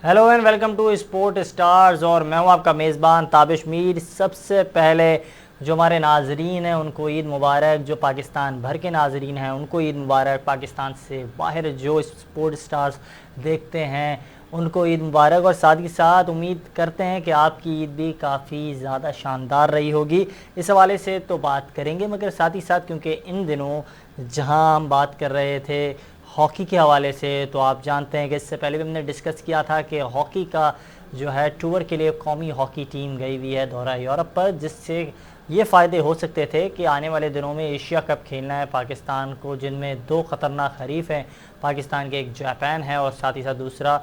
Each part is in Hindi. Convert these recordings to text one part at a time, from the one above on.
Hello and welcome to sport stars और मैं हूं आपका मेज़बान ताबिश मीर। सबसे पहले जो हमारे नाजरीन हैं उनको ईद मुबारक, जो पाकिस्तान भर के नाजरीन हैं उनको ईद मुबारक, पाकिस्तान से बाहर जो स्पोर्ट स्टार्स देखते हैं उनको ईद मुबारक। और साथ ही साथ उम्मीद करते हैं कि आपकी ईद भी काफ़ी ज़्यादा शानदार रही होगी। इस हवाले से तो बात करेंगे, मगर साथ ही साथ क्योंकि इन दिनों जहां हम बात कर रहे थे हॉकी के हवाले से, तो आप जानते हैं कि इससे पहले भी हमने डिस्कस किया था कि हॉकी का जो है टूर के लिए कौमी हॉकी टीम गई हुई है दौरा यूरोप पर, जिससे ये फ़ायदे हो सकते थे कि आने वाले दिनों में एशिया कप खेलना है पाकिस्तान को, जिनमें दो ख़तरनाक हरीफ हैं पाकिस्तान के, एक जापान है और साथ ही साथ दूसरा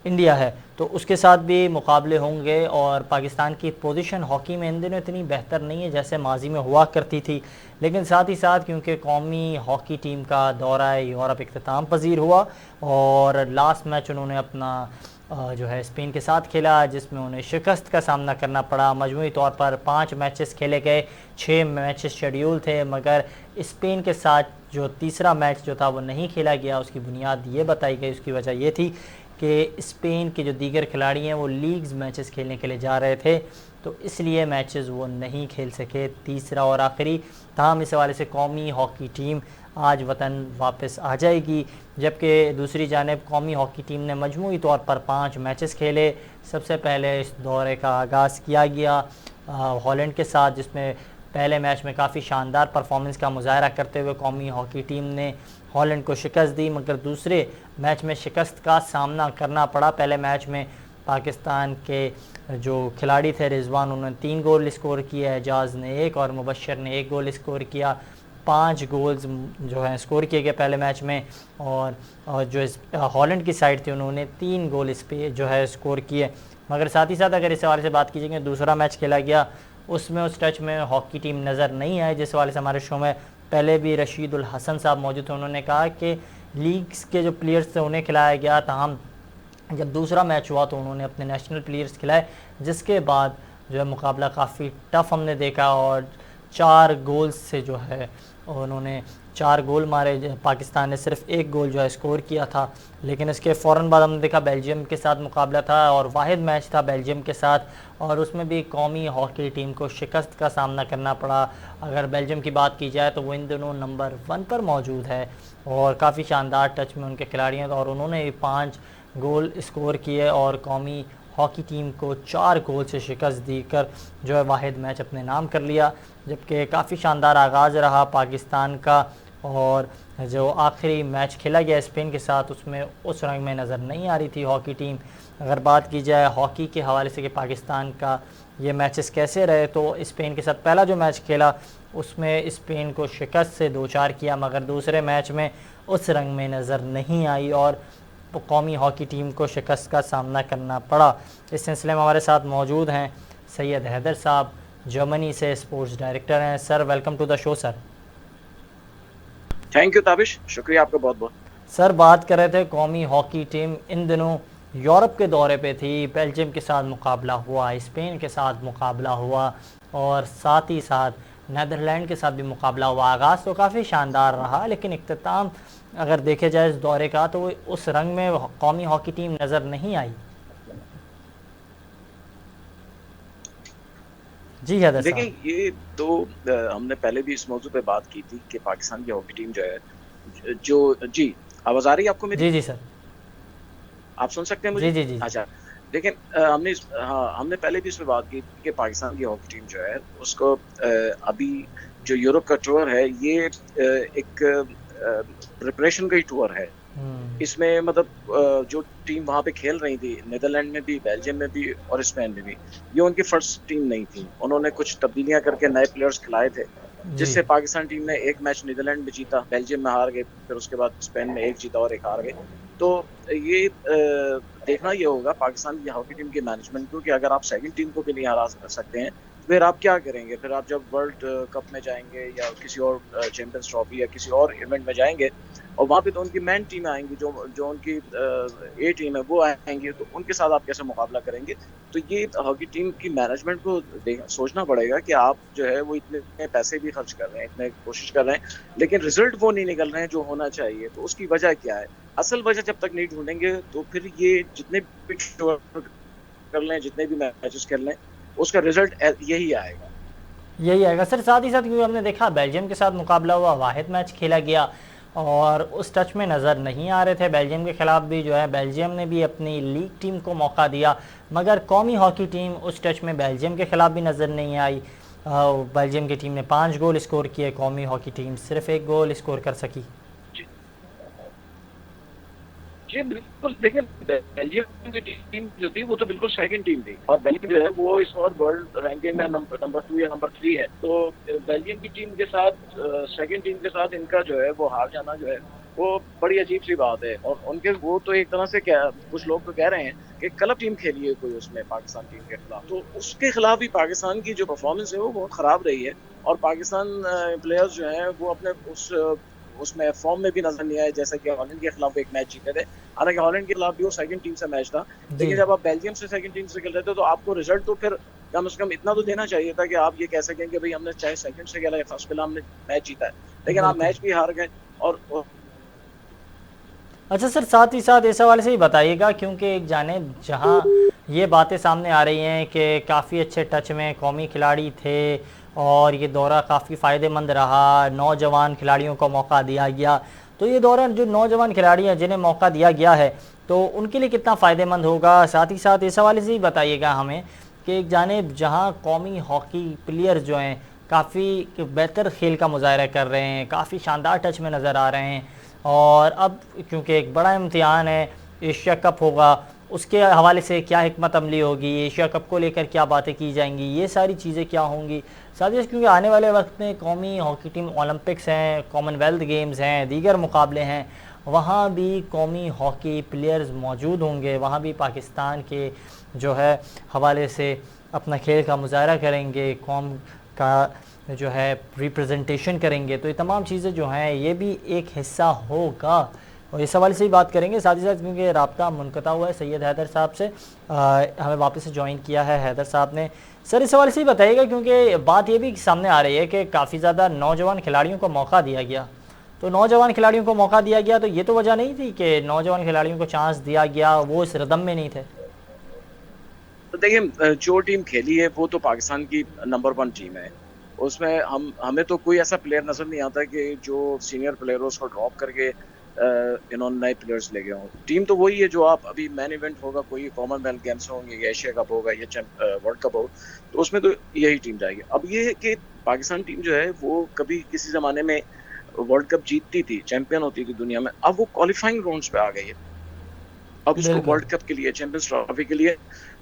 इंडिया है। तो उसके साथ भी मुकाबले होंगे और पाकिस्तान की पोजीशन हॉकी में इन दिनों इतनी बेहतर नहीं है जैसे माजी में हुआ करती थी। लेकिन साथ ही साथ क्योंकि कौमी हॉकी टीम का दौरा यूरोप इख्तिताम पजीर हुआ और लास्ट मैच उन्होंने अपना जो है स्पेन के साथ खेला, जिसमें उन्हें शिकस्त का सामना करना पड़ा। मजमूई तौर पर 5 मैचेस खेले गए, 6 मैचेस शेड्यूल थे, मगर स्पेन के साथ जो तीसरा मैच जो था वो नहीं खेला गया। उसकी बुनियाद ये बताई गई, उसकी वजह ये थी कि स्पेन के जो दीगर खिलाड़ी हैं वो लीग्स मैचेस खेलने के लिए जा रहे थे, तो इसलिए मैचेस वो नहीं खेल सके तीसरा और आखिरी। तमाम इस हवाले से कौमी हॉकी टीम आज वतन वापस आ जाएगी, जबकि दूसरी जानिब कौमी हॉकी टीम ने मजमूई तौर पर 5 मैचेस खेले। सबसे पहले इस दौरे का आगाज़ किया गया हॉलैंड के साथ, जिसमें पहले मैच में काफ़ी शानदार परफॉर्मेंस का मुजाहरा करते हुए कौमी हॉकी टीम ने हॉलैंड को शिकस्त दी, मगर दूसरे मैच में शिकस्त का सामना करना पड़ा। पहले मैच में पाकिस्तान के जो खिलाड़ी थे रिजवान, उन्होंने 3 गोल स्कोर किए, एजाज़ ने 1 और मुबशर ने 1 गोल स्कोर किया। 5 गोल्स जो है स्कोर किए गए पहले मैच में, और जो हॉलैंड की साइड थी उन्होंने 3 गोल इस पे जो है स्कोर किए। मगर साथ ही साथ अगर इस हवाले से बात की जाए, दूसरा मैच खेला गया उसमें उस टच में हॉकी टीम नज़र नहीं आई, जिस हवाले से हमारे शो में पहले भी रशीदुल हसन साहब मौजूद थे। उन्होंने कहा कि लीग्स के जो प्लेयर्स थे उन्हें खिलाया गया, ताहम जब दूसरा मैच हुआ तो उन्होंने अपने नेशनल प्लेयर्स खिलाए, जिसके बाद जो है मुकाबला काफ़ी टफ़ हमने देखा और 4 गोल्स से जो है उन्होंने 4 गोल मारे। पाकिस्तान ने सिर्फ 1 गोल जो है स्कोर किया था। लेकिन इसके फ़ौरन बाद हमने देखा बेल्जियम के साथ मुकाबला था और वाहिद मैच था बेल्जियम के साथ, और उसमें भी कौमी हॉकी टीम को शिकस्त का सामना करना पड़ा। अगर बेल्जियम की बात की जाए तो वो इन दिनों नंबर 1 पर मौजूद है और काफ़ी शानदार टच में उनके खिलाड़ी हैं, और उन्होंने 5 गोल स्कोर किए और कौमी हॉकी टीम को 4 गोल से शिकस्त देकर जो है वाहिद मैच अपने नाम कर लिया। जबकि काफ़ी शानदार आगाज़ रहा पाकिस्तान का, और जो आखिरी मैच खेला गया स्पेन के साथ उसमें उस रंग में नज़र नहीं आ रही थी हॉकी टीम। अगर बात की जाए हॉकी के हवाले से कि पाकिस्तान का ये मैचेस कैसे रहे, तो स्पेन के साथ पहला जो मैच खेला उसमें स्पेन को शिकस्त से 2-4 किया, मगर दूसरे मैच में उस रंग में नज़र नहीं आई और कौमी हॉकी टीम को शिकस्त का सामना करना पड़ा। इस सिलसिले में हमारे साथ मौजूद हैं सैयद हैदर साहब, जर्मनी से स्पोर्ट्स डायरेक्टर हैं। Sir welcome to the show. Sir thank you Tabish, शुक्रिया आपका बहुत बहुत। सर बात कर रहे थे कौमी हॉकी टीम इन दिनों यूरोप के दौरे पे थी, बेल्जियम के साथ मुकाबला हुआ, स्पेन के साथ मुकाबला हुआ और साथ ही साथ नेदरलैंड के साथ भी मुकाबला हुआ। आगाज़ तो काफ़ी शानदार रहा, लेकिन इख्तिताम अगर देखे जाए इस दौरे का तो वो उस रंग में कौमी हॉकी टीम नज़र नहीं आई। जी हैदर देखें, साहब। ये तो हमने पहले भी इस मौजू पे बात की थी कि पाकिस्तान की हॉकी टीम जो है जो जी आवाज़ आ रही है आपको मेरी? जी जी सर। आप सुन सकते हैं जी मुझे? जी जी। अच्छा, देखें, हमने पहले भी इस पे बात की थी कि पाकिस्तान की हॉकी टीम जो है उसको अभी जो यूरोप का टूर है ये एक प्रिपरेशन का ही टूर है। इसमें मतलब जो टीम वहाँ पे खेल रही थी नीदरलैंड में भी, बेल्जियम में भी और स्पेन में भी, ये उनकी फर्स्ट टीम नहीं थी। उन्होंने कुछ तब्दीलियां करके नए प्लेयर्स खिलाए थे, जी जिससे पाकिस्तान टीम ने एक मैच नीदरलैंड में जीता, बेल्जियम में हार गए, फिर उसके बाद स्पेन में एक जीता और एक हार गए। तो ये देखना ये होगा पाकिस्तान की हॉकी टीम के मैनेजमेंट को कि अगर आप सेकंड टीम को भी नहीं हरा सकते हैं फिर आप क्या करेंगे? फिर आप जब वर्ल्ड कप में जाएंगे या किसी और चैंपियंस ट्रॉफी या किसी और इवेंट में जाएंगे, और वहां पे तो उनकी मेन टीम आएंगी, जो जो उनकी ए टीम है वो आएंगी, तो उनके साथ आप कैसे मुकाबला करेंगे? तो ये हॉकी टीम की मैनेजमेंट को सोचना पड़ेगा कि आप जो है वो इतने पैसे भी खर्च कर रहे हैं, इतने कोशिश कर रहे हैं, लेकिन रिजल्ट वो नहीं निकल रहे हैं जो होना चाहिए। तो उसकी वजह क्या है? असल वजह जब तक नहीं ढूंढेंगे तो फिर ये जितने भी कर लें, जितने भी मैचेस कर लें, उसका रिजल्ट यही आएगा। यही आएगा सर। साथ ही साथ क्योंकि हमने देखा बेल्जियम के साथ मुकाबला हुआ, वाहिद मैच खेला गया और उस टच में नज़र नहीं आ रहे थे बेल्जियम के ख़िलाफ़ भी। जो है बेल्जियम ने भी अपनी लीग टीम को मौका दिया, मगर कौमी हॉकी टीम उस टच में बेल्जियम के ख़िलाफ़ भी नज़र नहीं आई। बेल्जियम की टीम ने 5 गोल स्कोर किए, कौमी हॉकी टीम सिर्फ 1 गोल स्कोर कर सकी। जी बिल्कुल, देखिए बेल्जियम की टीम जो थी वो तो बिल्कुल सेकंड टीम थी, और बेल्जियम जो है वो इस बार वर्ल्ड रैंकिंग में नंबर 2 या नंबर 3 है। तो बेल्जियम की टीम के साथ सेकंड टीम के साथ इनका जो है वो हार जाना जो है वो बड़ी अजीब सी बात है। और उनके वो तो एक तरह से क्या, कुछ लोग तो कह रहे हैं कि क्लब टीम खेली है कोई उसमें पाकिस्तान टीम के खिलाफ, तो उसके खिलाफ भी पाकिस्तान की जो परफॉर्मेंस है वो बहुत खराब रही है। और पाकिस्तान प्लेयर्स जो हैं वो अपने उसमें फॉर्म में भी नजर नहीं आए, जैसे कि हॉलैंड के खिलाफ एक मैच जीते थे। हालांकि हॉलैंड के खिलाफ भी वो सेकंड टीम से मैच था, लेकिन जब आप बेल्जियम से सेकंड टीम से खेल रहे थे तो आपको रिजल्ट तो फिर कम से कम इतना तो देना चाहिए था कि आप ये कह सकें कि भाई हमने चाहे सेकंड से खेला या फर्स्ट खेला, हमने मैच जीता है, लेकिन आप मैच भी हार गए। और अच्छा सर, साथ ही साथ इस हवाले से ही बताइएगा, क्योंकि एक जाने जहां ये बातें सामने आ रही हैं कि काफ़ी अच्छे टच में कौमी खिलाड़ी थे और ये दौरा काफ़ी फ़ायदेमंद रहा, नौजवान खिलाड़ियों को मौका दिया गया, तो ये दौरा जो नौजवान खिलाड़ी हैं जिन्हें मौका दिया गया है तो उनके लिए कितना फ़ायदेमंद होगा? साथ ही साथ इस हवाले से ही बताइएगा हमें कि एक जानिब जहां कौमी हॉकी प्लेयर जो हैं काफ़ी बेहतर खेल का मुजाहरा कर रहे हैं, काफ़ी शानदार टच में नज़र आ रहे हैं, और अब क्योंकि एक बड़ा इम्तिहान है, एशिया कप होगा, उसके हवाले से क्या हिकमत अमली होगी, एशिया कप को लेकर क्या बातें की जाएंगी, ये सारी चीज़ें क्या होंगी। साथ ही क्योंकि आने वाले वक्त में कौमी हॉकी टीम ओलंपिक्स हैं, कॉमनवेल्थ गेम्स हैं, दीगर मुकाबले हैं, वहाँ भी कौमी हॉकी प्लेयर्स मौजूद होंगे, वहाँ भी पाकिस्तान के जो है हवाले से अपना खेल का मुजाहरा करेंगे, कौम का जो है रिप्रेजेंटेशन करेंगे। तो ये तमाम चीज़ें जो हैं ये भी एक हिस्सा होगा, और इस हवाले से ही बात करेंगे। साथ ही साथ क्योंकि रब्ता मुनक़ता हुआ है सैयद हैदर साहब से, हमें वापस से ज्वाइन किया है हैदर साहब ने। सर इस हवाले से ही बताइएगा, क्योंकि बात ये भी सामने आ रही है कि काफ़ी ज़्यादा नौजवान खिलाड़ियों को मौका दिया गया, तो नौजवान खिलाड़ियों को मौका दिया गया तो ये तो वजह नहीं थी कि नौजवान खिलाड़ियों को चांस दिया गया, वो इस रदम में नहीं थे? तो देखिए, जो टीम खेली है वो तो पाकिस्तान की नंबर 1 टीम है। उसमें हमें तो कोई ऐसा प्लेयर नजर नहीं आता कि जो सीनियर प्लेयर हो उसको ड्रॉप करके इन्होंने नए प्लेयर्स ले गए हों। टीम तो वही है जो आप अभी मैन इवेंट होगा, कोई कॉमनवेल्थ गेम्स होंगे या एशिया कप होगा या वर्ल्ड कप हो, तो उसमें तो यही टीम जाएगी। अब ये है कि पाकिस्तान टीम जो है वो कभी किसी जमाने में वर्ल्ड कप जीतती थी, चैंपियन होती थी दुनिया में, अब वो क्वालिफाइंग राउंड्स पे आ गई है। अब उसको वर्ल्ड कप के लिए, चैंपियंस ट्रॉफी के लिए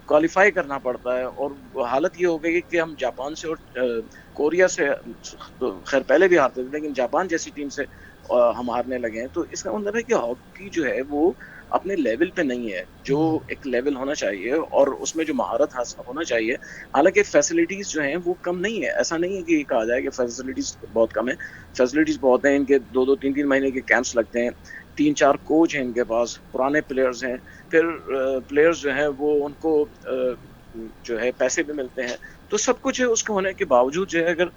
क्वालिफाई करना पड़ता है। और हालत ये हो गई कि हम जापान से और कोरिया से तो खैर पहले भी हारते थे, लेकिन जापान जैसी टीम से हम हारने लगे हैं। तो इसका मतलब है कि हॉकी जो है वो अपने लेवल पे नहीं है जो एक लेवल होना चाहिए, और उसमें जो महारत हासिल होना चाहिए। हालांकि फैसिलिटीज जो हैं वो कम नहीं है, ऐसा नहीं है कि कहा जाए कि फैसिलिटीज बहुत कम है, फैसिलिटीज बहुत हैं। इनके 2-2, 3-3 महीने के कैंप्स लगते हैं, 3-4 कोच हैं इनके पास, पुराने प्लेयर्स हैं, फिर प्लेयर्स जो हैं वो उनको जो है पैसे भी मिलते हैं। तो सब कुछ है, उसके होने के बावजूद जो है अगर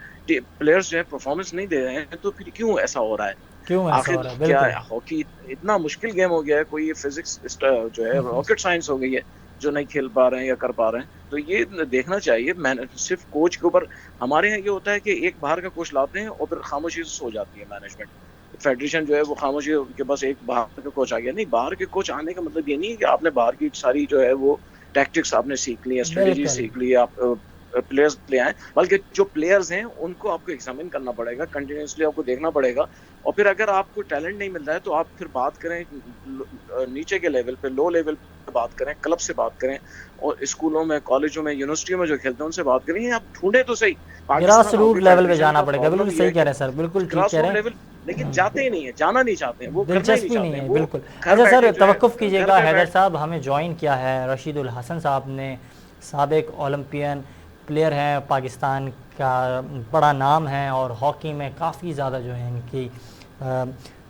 प्लेयर्स जो है परफॉर्मेंस नहीं दे रहे हैं तो फिर क्यों ऐसा हो रहा है? क्यों ऐसा आखिर हो रहा है? क्या बिल्कुल हॉकी इतना मुश्किल गेम हो गया है? कोई ये फिजिक्स जो है रॉकेट साइंस हो गई है जो नहीं खेल पा रहे हैं या कर पा रहे हैं? तो ये देखना चाहिए। मैंने सिर्फ कोच के ऊपर, हमारे यहाँ ये होता है कि एक बाहर का कोच लाते हैं और फिर खामोशी से सो जाती है मैनेजमेंट, फेडरेशन जो है वो खामोशी के पास एक बाहर का कोच आ गया। नहीं, बाहर के कोच आने का मतलब ये नहीं है कि आपने बाहर की सारी जो है वो टैक्टिक्स आपने सीख ली है, स्ट्रेटेजी सीख ली है, आप प्लेयर्स ले आए, बल्कि जो प्लेयर्स हैं उनको आपको एग्जामिन करना पड़ेगा, कंटिन्यूसली आपको देखना पड़ेगा। और फिर अगर आपको टैलेंट नहीं मिल रहा है तो आप फिर बात करें नीचे के लेवल पे, लो लेवल पे बात करें, क्लब से बात करें, और स्कूलों में, कॉलेजों में, यूनिवर्सिटियों में जो खेलते हैं उनसे बात करें। आप ढूंढे तो सही, ग्रास रूट लेवल पे जाना पड़ेगा। बिल्कुल सही कह रहे हैं सर, बिल्कुल ठीक कह रहे हैं, लेकिन जाते ही नहीं है, जाना नहीं चाहते हैं, वो करना ही नहीं दिलचस्पी नहीं चाहते हैं। है। वो बिल्कुल। घर अच्छा सर, बैठे जो है, तवक्कुफ घर कीजिएगा, पे हैदर बैठ साहब हमें ज्वाइन किया है रशीदुल हसन साहब ने, साबिक ओलंपियन, प्लेयर हैं, पाकिस्तान का बड़ा नाम है और हॉकी में काफ़ी ज़्यादा जो है इनकी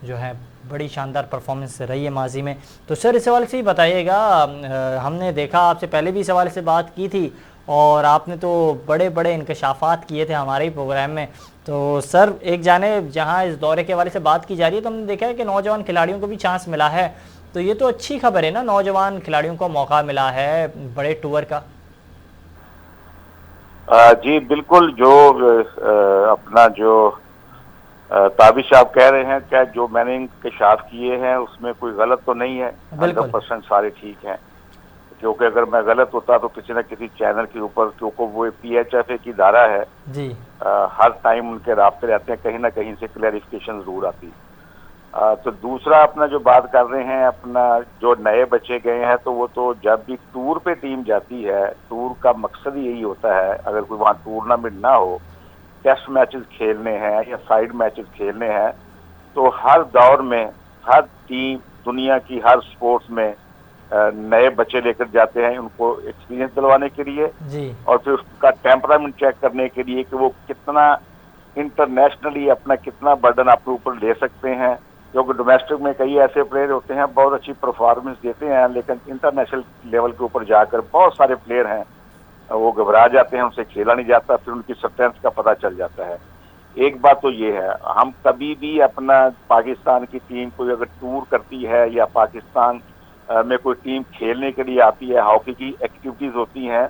जो है बड़ी शानदार परफॉर्मेंस रही है माजी में। तो सर इस हवाले से ही बताइएगा, हमने देखा आपसे पहले भी इस हवाले से बात की थी और आपने तो बड़े बड़े इंकशाफात किए थे हमारे ही प्रोग्राम में। तो सर एक जाने जहां इस दौरे के हवाले से बात की जा रही है तो हमने देखा है कि नौजवान खिलाड़ियों को भी चांस मिला है, तो ये तो अच्छी खबर है ना, नौजवान खिलाड़ियों को मौका मिला है बड़े टूर का। जी बिल्कुल, जो अपना जो ताबिश आप कह रहे हैं, क्या जो मैंने इंकशाफ किए हैं उसमें कोई गलत तो नहीं है? 100% सारे ठीक हैं, क्योंकि अगर मैं गलत होता तो किसी न किसी चैनल के ऊपर, क्योंकि वो PHFA की धारा है जी, हर टाइम उनके राब्ते रहते हैं, कहीं ना कहीं से क्लैरिफिकेशन जरूर आती। तो दूसरा अपना जो बात कर रहे हैं, अपना जो नए बच्चे गए हैं, तो वो तो जब भी टूर पे टीम जाती है, टूर का मकसद ही यही होता है, अगर कोई वहाँ टूर्नामेंट ना हो, टेस्ट मैचेस खेलने हैं या साइड मैचेस खेलने हैं, तो हर दौर में हर टीम दुनिया की हर स्पोर्ट्स में नए बच्चे लेकर जाते हैं, उनको एक्सपीरियंस दिलवाने के लिए जी, और फिर उसका टेम्परामेंट चेक करने के लिए कि वो कितना इंटरनेशनली अपना कितना बर्डन अपने ऊपर ले सकते हैं। क्योंकि डोमेस्टिक में कई ऐसे प्लेयर होते हैं बहुत अच्छी परफॉर्मेंस देते हैं, लेकिन इंटरनेशनल लेवल के ऊपर जाकर बहुत सारे प्लेयर हैं वो घबरा जाते हैं, उनसे खेला नहीं जाता, फिर उनकी स्ट्रेंथ का पता चल जाता है। एक बात तो ये है, हम कभी भी अपना पाकिस्तान की टीम कोई अगर टूर करती है या पाकिस्तान में कोई टीम खेलने के लिए आती है, हॉकी की एक्टिविटीज होती हैं,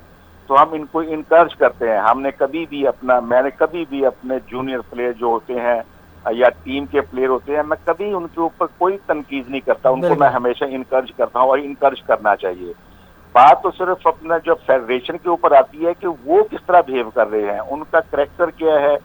तो हम इनको इनकरेज करते हैं। मैंने कभी भी अपने जूनियर प्लेयर जो होते हैं या टीम के प्लेयर होते हैं, मैं कभी उनके ऊपर कोई तनकीद नहीं करता, उनको मैं हमेशा इनकरेज करता हूँ और इनकरेज करना चाहिए। बात तो सिर्फ अपना जो फेडरेशन के ऊपर आती है कि वो किस तरह बिहेव कर रहे हैं, उनका करैक्टर क्या है,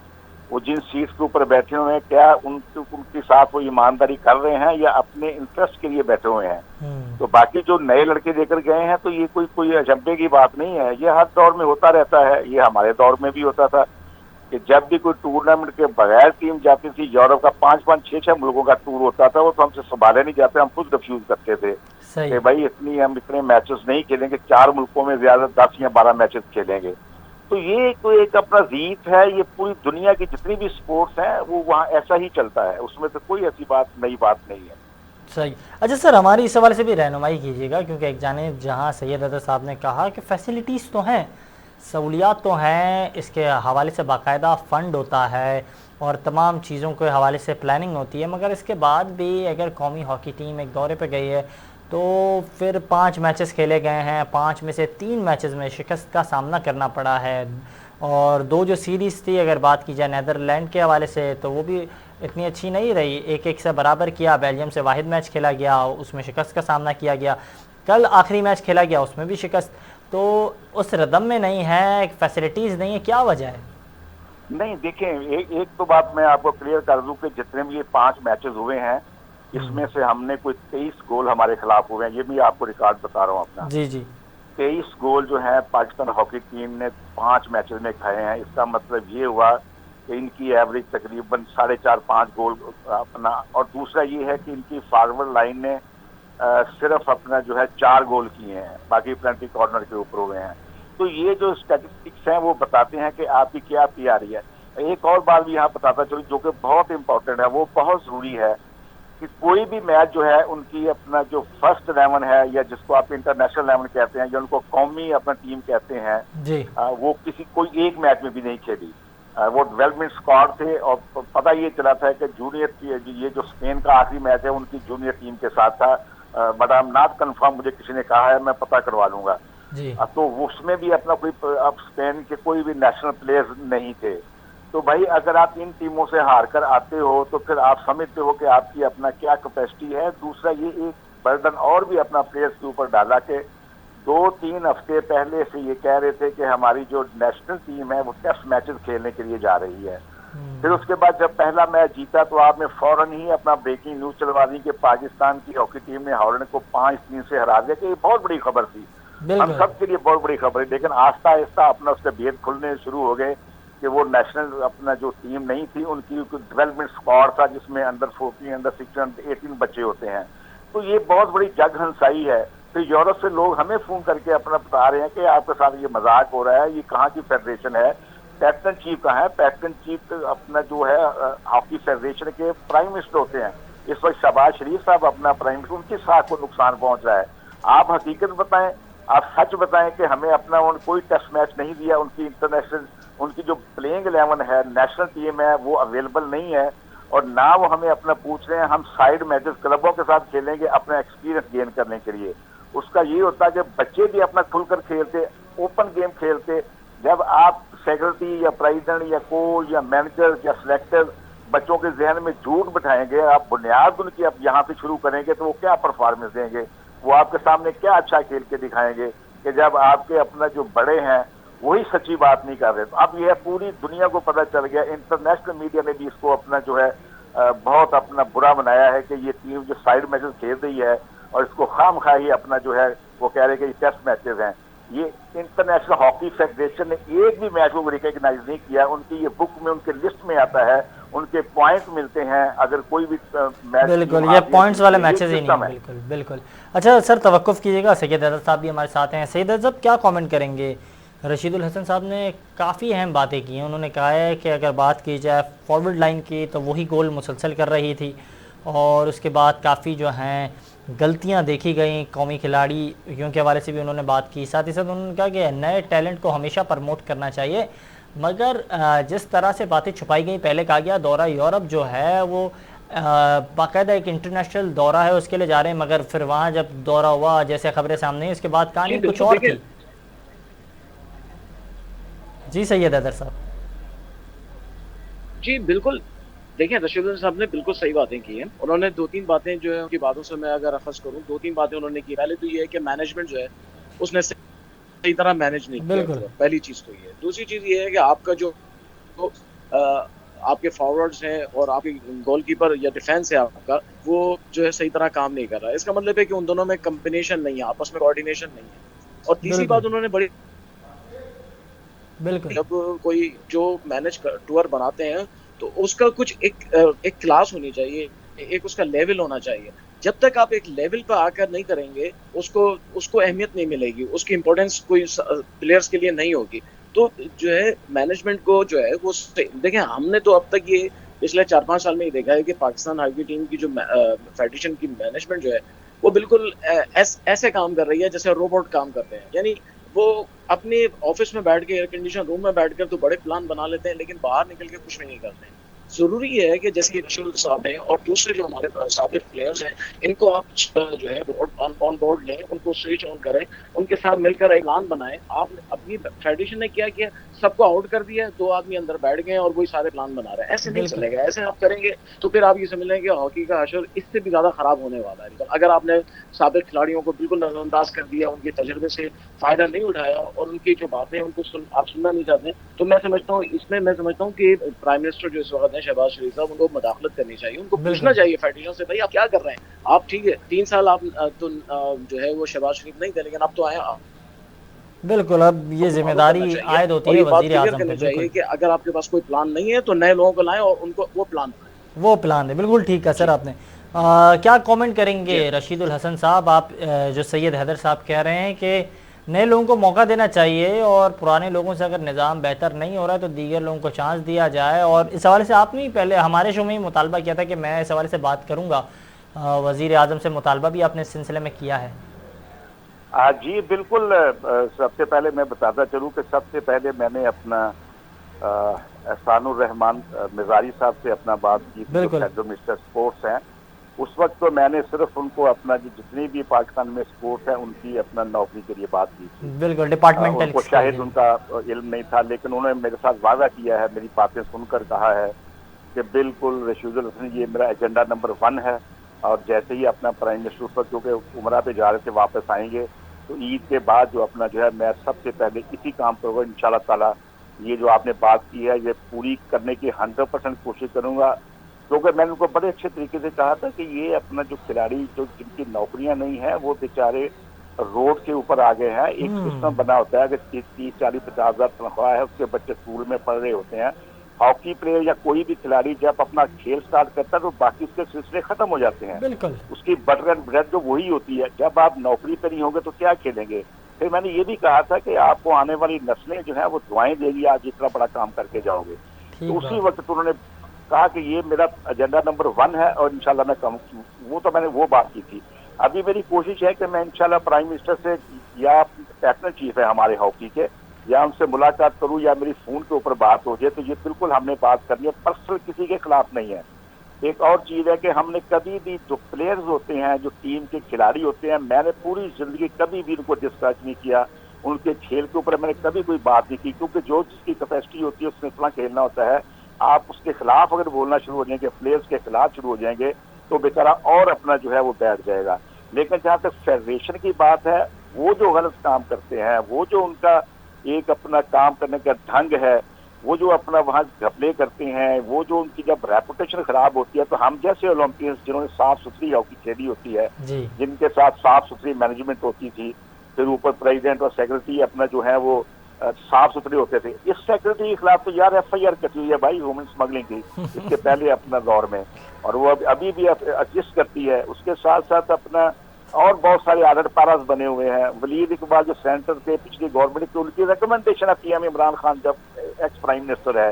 वो जिन सीट्स के ऊपर बैठे हुए हैं क्या उनके साथ वो ईमानदारी कर रहे हैं या अपने इंटरेस्ट के लिए बैठे हुए हैं। तो बाकी जो नए लड़के लेकर गए हैं, तो ये कोई अचंभे की बात नहीं है, ये हर दौर में होता रहता है। ये हमारे दौर में भी होता था कि जब भी कोई टूर्नामेंट के बगैर टीम जाती थी, यूरोप का 5-5, 6-6 मुल्कों का टूर होता था, वो तो हमसे संभाले नहीं जाते, हम खुद रिफ्यूज करते थे कि भाई हम इतने मैचेस नहीं खेलेंगे, 4 मुल्कों में ज्यादा 10 या 12 मैचेस खेलेंगे। तो ये कोई एक अपना रीत है, ये पूरी दुनिया की जितनी भी स्पोर्ट्स हैं वो वहाँ ऐसा ही चलता है, उसमें तो कोई ऐसी नई बात नहीं है। सही। अच्छा सर, हमारी इस सवाल से भी रहनुमाई कीजिएगा, क्योंकि एक जाने जहाँ सैयद अदर साहब ने कहा कि फैसिलिटीज़ तो हैं, सहूलियात तो हैं, इसके हवाले से बाकायदा फ़ंड होता है और तमाम चीज़ों के हवाले से प्लानिंग होती है, मगर इसके बाद भी अगर कौमी हॉकी टीम एक दौरे पे गई है तो फिर 5 मैचेस खेले गए हैं, 5 में से 3 मैचेस में शिकस्त का सामना करना पड़ा है और 2 जो सीरीज़ थी, अगर बात की जाए नीदरलैंड के हवाले से, तो वो भी इतनी अच्छी नहीं रही, 1-1 से बराबर किया। बेल्जियम से वाहिद मैच खेला गया, उसमें शिकस्त का सामना किया गया। कल आखिरी मैच खेला गया, उसमें भी शिकस्त। तो उस रदम में नहीं है, फैसिलिटीज़ नहीं है, क्या वजह है? नहीं देखें, एक तो बात मैं आपको क्लियर कर दूं कि जितने भी ये 5 मैचेस हुए हैं, इसमें से हमने कोई 23 गोल हमारे खिलाफ हुए हैं, ये भी आपको रिकॉर्ड बता रहा हूँ अपना। जी जी, 23 गोल जो है पाकिस्तान हॉकी टीम ने 5 मैचेस में खाए हैं। इसका मतलब ये हुआ कि इनकी एवरेज तकरीबन 4.5-5 गोल अपना, और दूसरा ये है कि इनकी फॉरवर्ड लाइन ने सिर्फ अपना जो है 4 गोल किए हैं, बाकी पेनल्टी कॉर्नर के ऊपर हुए हैं। तो ये जो स्टैटिस्टिक्स हैं वो बताते हैं कि आपकी क्या तैयारी है। एक और बात भी यहाँ बताता चलो जो कि बहुत इंपॉर्टेंट है, वो बहुत जरूरी है कि कोई भी मैच जो है उनकी अपना जो फर्स्ट 11 है या जिसको आप इंटरनेशनल 11 कहते हैं या उनको कौमी अपना टीम कहते हैं जी, वो कोई एक मैच में भी नहीं खेली। वो डेवलपमेंट स्क्वाड थे और पता ये चला था कि जूनियर की ये जो स्पेन का आखिरी मैच है उनकी जूनियर टीम के साथ था, but I am not confirm, मुझे किसी ने कहा है, मैं पता करवा लूंगा। तो उसमें भी अपना कोई अब स्पेन के कोई भी नेशनल प्लेयर्स नहीं थे। तो भाई अगर आप इन टीमों से हार कर आते हो तो फिर आप समझते हो कि आपकी अपना क्या कैपेसिटी है। दूसरा ये एक बर्डन और भी अपना प्लेयर्स के ऊपर डाला कि 2-3 हफ्ते पहले से ये कह रहे थे कि हमारी जो नेशनल टीम है वो टेस्ट मैचेस खेलने के लिए जा रही है। फिर उसके बाद जब पहला मैच जीता तो आपने फौरन ही अपना ब्रेकिंग न्यूज चलवा दी कि पाकिस्तान की हॉकी टीम ने हॉलैंड को 5-3 से हरा दिया, कि ये बहुत बड़ी खबर थी, हम सब के लिए बहुत बड़ी खबर है। लेकिन आहिस्ता आहिस्ता अपना उसके भेद खुलने शुरू हो गए कि वो नेशनल अपना जो टीम नहीं थी, उनकी डेवलपमेंट स्क्वाड था जिसमें अंडर 14, अंडर 16, अंडर 18 बच्चे होते हैं। तो ये बहुत बड़ी जग हंसाई है फिर यूरोप से लोग हमें फोन करके अपना बता रहे हैं कि आपके साथ ये मजाक हो रहा है, ये कहाँ की फेडरेशन है, कैप्टन चीफ कहाँ है। कैप्टन चीफ अपना जो है हॉकी फेडरेशन के प्राइम मिनिस्टर होते हैं। इस वक्त शहबाज शरीफ साहब अपना प्राइम मिनिस्टर, उनकी साख को नुकसान पहुंच रहा है। आप हकीकत बताएं, आप सच बताएं कि हमें अपना कोई टेस्ट मैच नहीं दिया, उनकी इंटरनेशनल, उनकी जो प्लेइंग 11 है, नेशनल टीम है, वो अवेलेबल नहीं है, और ना वो हमें अपना पूछ रहे हैं। हम साइड मैचेस क्लबों के साथ खेलेंगे अपना एक्सपीरियंस गेन करने के लिए। उसका ये होता है कि बच्चे भी अपना खुलकर खेलते, ओपन गेम खेलते। जब आप सेक्रेटरी या प्रेसिडेंट या कोच या मैनेजर या सिलेक्टर बच्चों के जहन में झूठ बिठाएंगे, आप बुनियाद उनकी अब यहाँ से शुरू करेंगे, तो वो क्या परफॉर्मेंस देंगे, वो आपके सामने क्या अच्छा खेल के दिखाएंगे कि जब आपके अपना जो बड़े हैं वही सच्ची बात नहीं कर रहे। तो अब यह पूरी दुनिया को पता चल गया, इंटरनेशनल मीडिया ने भी इसको अपना जो है बहुत अपना बुरा बनाया है कि ये टीम जो साइड मैचेस खेल रही है और इसको खामखा ही अपना जो है वो कह रहे हैं कि ये टेस्ट मैचेस हैं। ये इंटरनेशनल हॉकी फेडरेशन ने एक भी मैच को रिकॉग्नाइज नहीं किया। उनकी ये बुक में, उनके लिस्ट में आता है, उनके पॉइंट्स मिलते हैं अगर कोई भी मैच। बिल्कुल, ये पॉइंट्स वाले मैचेस ही नहीं है। बिल्कुल बिल्कुल। अच्छा सर, तवक्कुफ कीजिएगा, सैयद हैदर साहब भी हमारे साथ हैं। सैयद हैदर साहब क्या कमेंट करेंगे? रशीदुल हसन साहब ने काफ़ी अहम बातें की हैं। उन्होंने कहा है कि अगर बात की जाए फॉरवर्ड लाइन की तो वही गोल मुसलसल कर रही थी, और उसके बाद काफ़ी जो हैं गलतियां देखी गई कौमी खिलाड़ियों के हवाले से भी उन्होंने बात की। साथ ही साथ उन्होंने कहा कि नए टैलेंट को हमेशा प्रमोट करना चाहिए, मगर जिस तरह से बातें छुपाई गई, पहले कहा गया दौरा यूरोप जो है वो बाकायदा एक इंटरनेशनल दौरा है, उसके लिए जा रहे हैं, मगर फिर वहाँ जब दौरा हुआ, जैसे खबरें सामने आई, उसके बाद कहानी कुछ और थी। जी सैयद हैदर साहब। जी बिल्कुल, देखिए रशीदुल साहब ने बिल्कुल सही बातें की हैं। उन्होंने 2-3 बातें जो है उनकी बातों से मैं अगर अखज़ करूं, 2-3 बातें उन्होंने की। पहले तो ये है कि मैनेजमेंट जो है उसने सही तरह मैनेज नहीं किया, पहली चीज़ तो ये है। दूसरी चीज़ ये है कि आपका जो आपके फॉरवर्ड्स हैं और आपके गोलकीपर या डिफेंस है आपका, वो जो है सही तरह काम नहीं कर रहा है। इसका मतलब है कि उन दोनों में कम्बिनेशन नहीं है, आपस में कोऑर्डिनेशन नहीं है। और तीसरी बात उन्होंने बड़ी, जब कोई जो मैनेज टूर बनाते हैं तो उसका कुछ एक क्लास होनी चाहिए, एक उसका लेवल होना चाहिए। जब तक आप एक लेवल पर आकर नहीं करेंगे, उसको अहमियत नहीं मिलेगी, उसकी इम्पोर्टेंस कोई प्लेयर्स के लिए नहीं होगी। तो जो है मैनेजमेंट को जो है वो देखें, हमने तो अब तक ये पिछले 4-5 साल में ही देखा है कि पाकिस्तान हॉकी टीम की जो फेडरेशन की मैनेजमेंट जो है वो बिल्कुल ऐसे काम कर रही है जैसे रोबोट काम करते हैं। यानी वो अपने ऑफिस में बैठ के, एयर कंडीशन रूम में बैठकर तो बड़े प्लान बना लेते हैं, लेकिन बाहर निकल के कुछ भी नहीं करते हैं। जरूरी है कि जैसे रशीदुल साहब हैं और दूसरे जो हमारे साबिक प्लेयर्स हैं, इनको आप जो है ऑन बोर्ड लें, उनको स्विच ऑन करें, उनके साथ मिलकर एक प्लान बनाएं। आप अपनी फेडरेशन ने क्या किया, सबको आउट कर दिया, 2 आदमी अंदर बैठ गए और वही सारे प्लान बना रहे हैं। ऐसे नहीं चलेगा। ऐसे आप करेंगे तो फिर आप ये समझ लें कि हॉकी का हशर इससे भी ज्यादा खराब होने वाला है। अगर आपने साबिक खिलाड़ियों को बिल्कुल नजरअंदाज कर दिया, उनके तजर्बे से फायदा नहीं उठाया और उनकी जो बातें उनको आप सुनना नहीं चाहते, तो मैं समझता हूँ कि प्राइम मिनिस्टर जो इस वक्त है शहबाज शरीफ साहब, उनको मुदाखलत करनी चाहिए, उनको पूछना चाहिए फेडरेशन से, भाई आप क्या कर रहे हैं। आप ठीक है 3 साल आप तो जो है वो शहबाज शरीफ नहीं थे, लेकिन अब तो आए आप। बिल्कुल, अब ये जिम्मेदारी आयद होती है वजीर आज़म पे। चाहिए कि अगर आपके पास कोई प्लान नहीं है तो नए लोगों को लाएं और उनको वो प्लान दें। बिल्कुल ठीक है सर। आपने क्या कमेंट करेंगे रशीदुल हसन साहब, आप जो सैयद हैदर साहब कह रहे हैं कि नए लोगों को मौका देना चाहिए और पुराने लोगों से अगर निज़ाम बेहतर नहीं हो रहा है तो दीगर लोगों को चांस दिया जाए। और इस हवाले से आपने ही पहले हमारे शो में ही मुतालबा किया था कि मैं इस हवाले से बात करूँगा, वज़ीर आज़म से मुतालबा भी आपने इस सिलसिले में किया है। जी बिल्कुल। सबसे पहले मैं बताता चलूँ कि सबसे पहले मैंने अपना एहसानुर रहमान मिजारी साहब से अपना बात की, जो मिनिस्टर स्पोर्ट्स हैं। उस वक्त तो मैंने सिर्फ उनको अपना जितनी भी पाकिस्तान में स्पोर्ट्स है उनकी अपना नौकरी के लिए बात की थी। बिल्कुल, डिपार्टमेंटल उनको शायद उनका इल्म नहीं था, लेकिन उन्होंने मेरे साथ वादा किया है, मेरी बातें सुनकर कहा है कि बिल्कुल रशीदुल हसन ये मेरा एजेंडा नंबर 1 है। और जैसे ही अपना प्राइम मिनिस्टर उस वक्त क्योंकि उमरा पे जा रहे थे, वापस आएंगे तो ईद के बाद जो अपना जो है मैं सबसे पहले इसी काम पर होगा इंशाल्लाह ताला। ये जो आपने बात की है ये पूरी करने की 100% कोशिश करूंगा, क्योंकि मैंने उनको बड़े अच्छे तरीके से कहा था कि ये अपना जो खिलाड़ी जो जिनकी नौकरियां नहीं है वो बेचारे रोड के ऊपर आ गए हैं। एक सिस्टम बना होता है कि 30-40-50 हज़ार तनख्वाह है, उसके बच्चे स्कूल में पढ़ रहे होते हैं, हॉकी प्लेयर या कोई भी खिलाड़ी जब अपना खेल स्टार्ट करता है तो बाकी उसके सिलसिले खत्म हो जाते हैं। बिल्कुल। उसकी बटर एंड ब्रेड जो वही होती है। जब आप नौकरी पे नहीं होंगे तो क्या खेलेंगे। फिर मैंने ये भी कहा था कि आपको आने वाली नस्लें जो है वो दुआएं देगी, आप जितना बड़ा काम करके जाओगे। तो उसी वक्त उन्होंने कहा कि ये मेरा एजेंडा नंबर 1 है और इंशाल्लाह मैं कम, वो तो मैंने वो बात की थी। अभी मेरी कोशिश है कि मैं इंशाल्लाह प्राइम मिनिस्टर से या कैप्टन चीफ है हमारे हॉकी के, या उनसे मुलाकात करूं या मेरी फोन के ऊपर बात हो जाए, तो ये बिल्कुल हमने बात करनी है, पर्सनल किसी के खिलाफ नहीं है। एक और चीज है कि हमने कभी भी जो प्लेयर्स होते हैं, जो टीम के खिलाड़ी होते हैं, मैंने पूरी जिंदगी कभी भी उनको डिस्कस नहीं किया, उनके खेल के ऊपर मैंने कभी कोई बात नहीं की, क्योंकि जो जिसकी कैपेसिटी होती है उसमें इतना खेलना होता है। आप उसके खिलाफ अगर बोलना शुरू हो जाएंगे, प्लेयर्स के खिलाफ शुरू हो जाएंगे, तो बेचारा और अपना जो है वो बैठ जाएगा। लेकिन जहाँ तक फेडरेशन की बात है, वो जो गलत काम करते हैं, वो जो उनका एक अपना काम करने का ढंग है, वो जो अपना वहाँ घपले करते हैं, वो जो उनकी जब रेपुटेशन खराब होती है, तो हम जैसे ओलंपियंस जिन्होंने साफ सुथरी हॉकी खेली होती है, जिनके साथ साफ सुथरी मैनेजमेंट होती थी, फिर ऊपर प्रेसिडेंट और सेक्रेटरी अपना जो है वो साफ सुथरे होते थे। इस सेक्रेटरी के खिलाफ तो यार FIR कटी हुई है भाई, ह्यूमन स्मगलिंग की, इसके पहले अपना दौर में, और वो अभी भी असिस्ट करती है। उसके साथ साथ अपना और बहुत सारे आदर पारास बने हुए हैं। वलीद इकबाल जो सेंटर थे पिछली गवर्नमेंट की, उनकी रिकमेंडेशन है PM इमरान खान जब एक्स प्राइम मिनिस्टर है,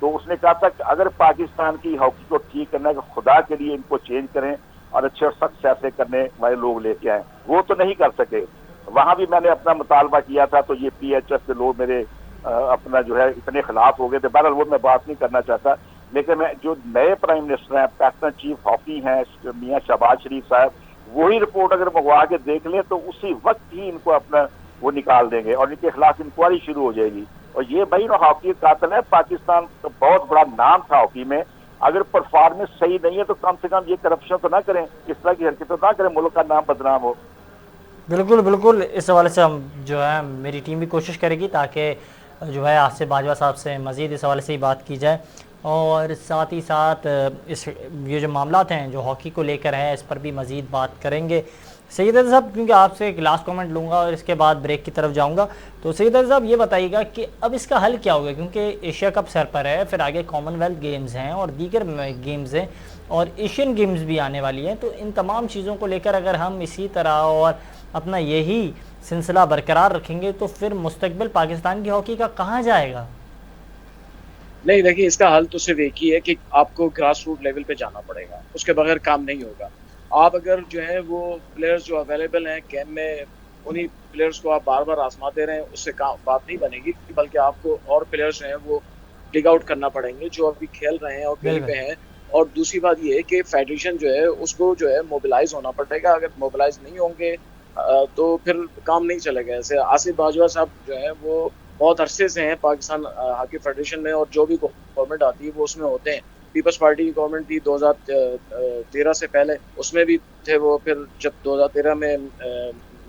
तो उसने कहा था कि अगर पाकिस्तान की हॉकी को ठीक करना है तो खुदा के लिए इनको चेंज करें और अच्छे और सख्त फैसले करने वाले लोग लेके आए। वो तो नहीं कर सके। वहां भी मैंने अपना मुतालबा किया था, तो ये PHF के लोग मेरे अपना जो है इतने खिलाफ हो गए थे। बहरहाल वो मैं बात नहीं करना चाहता, लेकिन मैं जो नए प्राइम मिनिस्टर हैं, कैप्टन चीफ हॉकी हैं मियां शहबाज शरीफ साहब, वही रिपोर्ट अगर मंगवा के देख लें तो उसी वक्त ही इनको अपना वो निकाल देंगे और इनके खिलाफ इंक्वायरी शुरू हो जाएगी। और ये भाई ना हॉकी कातिल है। पाकिस्तान का बहुत बड़ा नाम था हॉकी में, अगर परफॉर्मेंस सही नहीं है तो कम से कम ये करप्शन तो ना करें, इस तरह की हरकत तो ना करें, मुल्क का नाम बदनाम हो। बिल्कुल बिल्कुल। इस हवाले से हम जो है मेरी टीम भी कोशिश करेगी ताकि जो है आसिफ बाजवा साहब से मज़ीद इस हवाले से ही बात की जाए, और साथ ही साथ इस ये जो मामलात हैं जो हॉकी को लेकर है इस पर भी मज़ीद बात करेंगे। सईद अली साहब, क्योंकि आपसे एक लास्ट कमेंट लूँगा और इसके बाद ब्रेक की तरफ जाऊँगा, तो सईद अली साहब ये बताइएगा कि अब इसका हल क्या होगा, क्योंकि एशिया कप सर पर है, फिर आगे कॉमनवेल्थ गेम्स हैं और दीगर गेम्स हैं और एशियन गेम्स भी आने वाली हैं, तो इन तमाम चीज़ों को लेकर अगर हम इसी तरह और अपना यही सिलसिला बरकरार रखेंगे तो फिर मुस्तकबिल पाकिस्तान की हॉकी का कहाँ जाएगा? नहीं, देखिए इसका हल तो सिर्फ एक ही है कि आपको ग्रास रूट लेवल पे जाना पड़ेगा, उसके बगैर काम नहीं होगा। आप अगर जो है वो प्लेयर्स जो अवेलेबल हैं कैंप में, उन्हीं प्लेयर्स को आप बार बार आजमाते रहें, उससे बात नहीं बनेगी, बल्कि आपको और प्लेयर्स जो हैं वो डिग आउट करना पड़ेंगे जो अभी खेल रहे हैं और खेल पे हैं। और दूसरी बात ये है कि फेडरेशन जो है उसको जो है मोबिलाइज होना पड़ेगा। अगर मोबिलाइज नहीं होंगे तो फिर काम नहीं चलेगा। ऐसे आसिफ बाजवा साहब जो है वो बहुत अरसे से हैं पाकिस्तान हॉकी फेडरेशन में, और जो भी गवर्नमेंट आती है वो उसमें होते हैं। पीपल्स पार्टी की गवर्नमेंट थी 2013 से पहले, उसमें भी थे वो, फिर जब 2013 में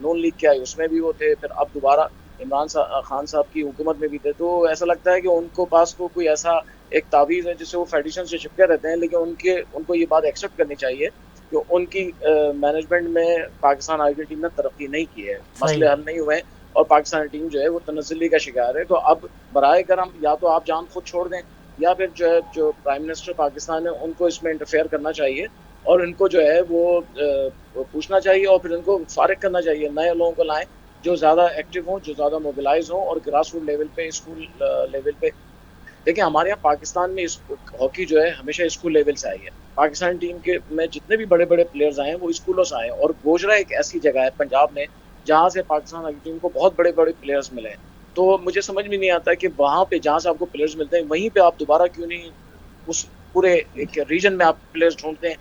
नून लीग के आई उसमें भी वो थे, फिर अब दोबारा इमरान खान साहब की हुकूमत में भी थे। तो ऐसा लगता है कि उनको पास को कोई ऐसा एक तावीज़ है जिससे वो फेडरेशन से चिपके रहते हैं, लेकिन उनको ये बात एक्सेप्ट करनी चाहिए कि उनकी मैनेजमेंट में पाकिस्तान हॉकी टीम ने तरक्की नहीं की है, मसले हल नहीं हुए और पाकिस्तानी टीम जो है वो तनज़्ज़ुली का शिकार है। तो अब बराए करम या तो आप जान खुद छोड़ दें, या फिर जो प्राइम मिनिस्टर पाकिस्तान है उनको इसमें इंटरफेयर करना चाहिए और इनको जो है वो पूछना चाहिए और फिर इनको फारिग करना चाहिए। नए लोगों को लाएं जो ज़्यादा एक्टिव हों, जो ज़्यादा मोबिलाइज हों और ग्रास रूट लेवल पे, स्कूल लेवल पे। देखिए हमारे यहाँ पाकिस्तान में हॉकी जो है हमेशा स्कूल लेवल से आई है। पाकिस्तान टीम के में जितने भी बड़े बड़े प्लेयर्स आए हैं वो स्कूलों से आए हैं, और गोजरा एक ऐसी जगह है पंजाब में जहाँ से पाकिस्तान हॉकी टीम को बहुत बड़े बड़े प्लेयर्स मिले हैं। तो मुझे समझ में नहीं आता कि वहाँ पे जहाँ से आपको प्लेयर्स मिलते हैं वहीं पे आप दोबारा क्यों नहीं उस पूरे एक रीजन में आप प्लेयर्स ढूंढते हैं।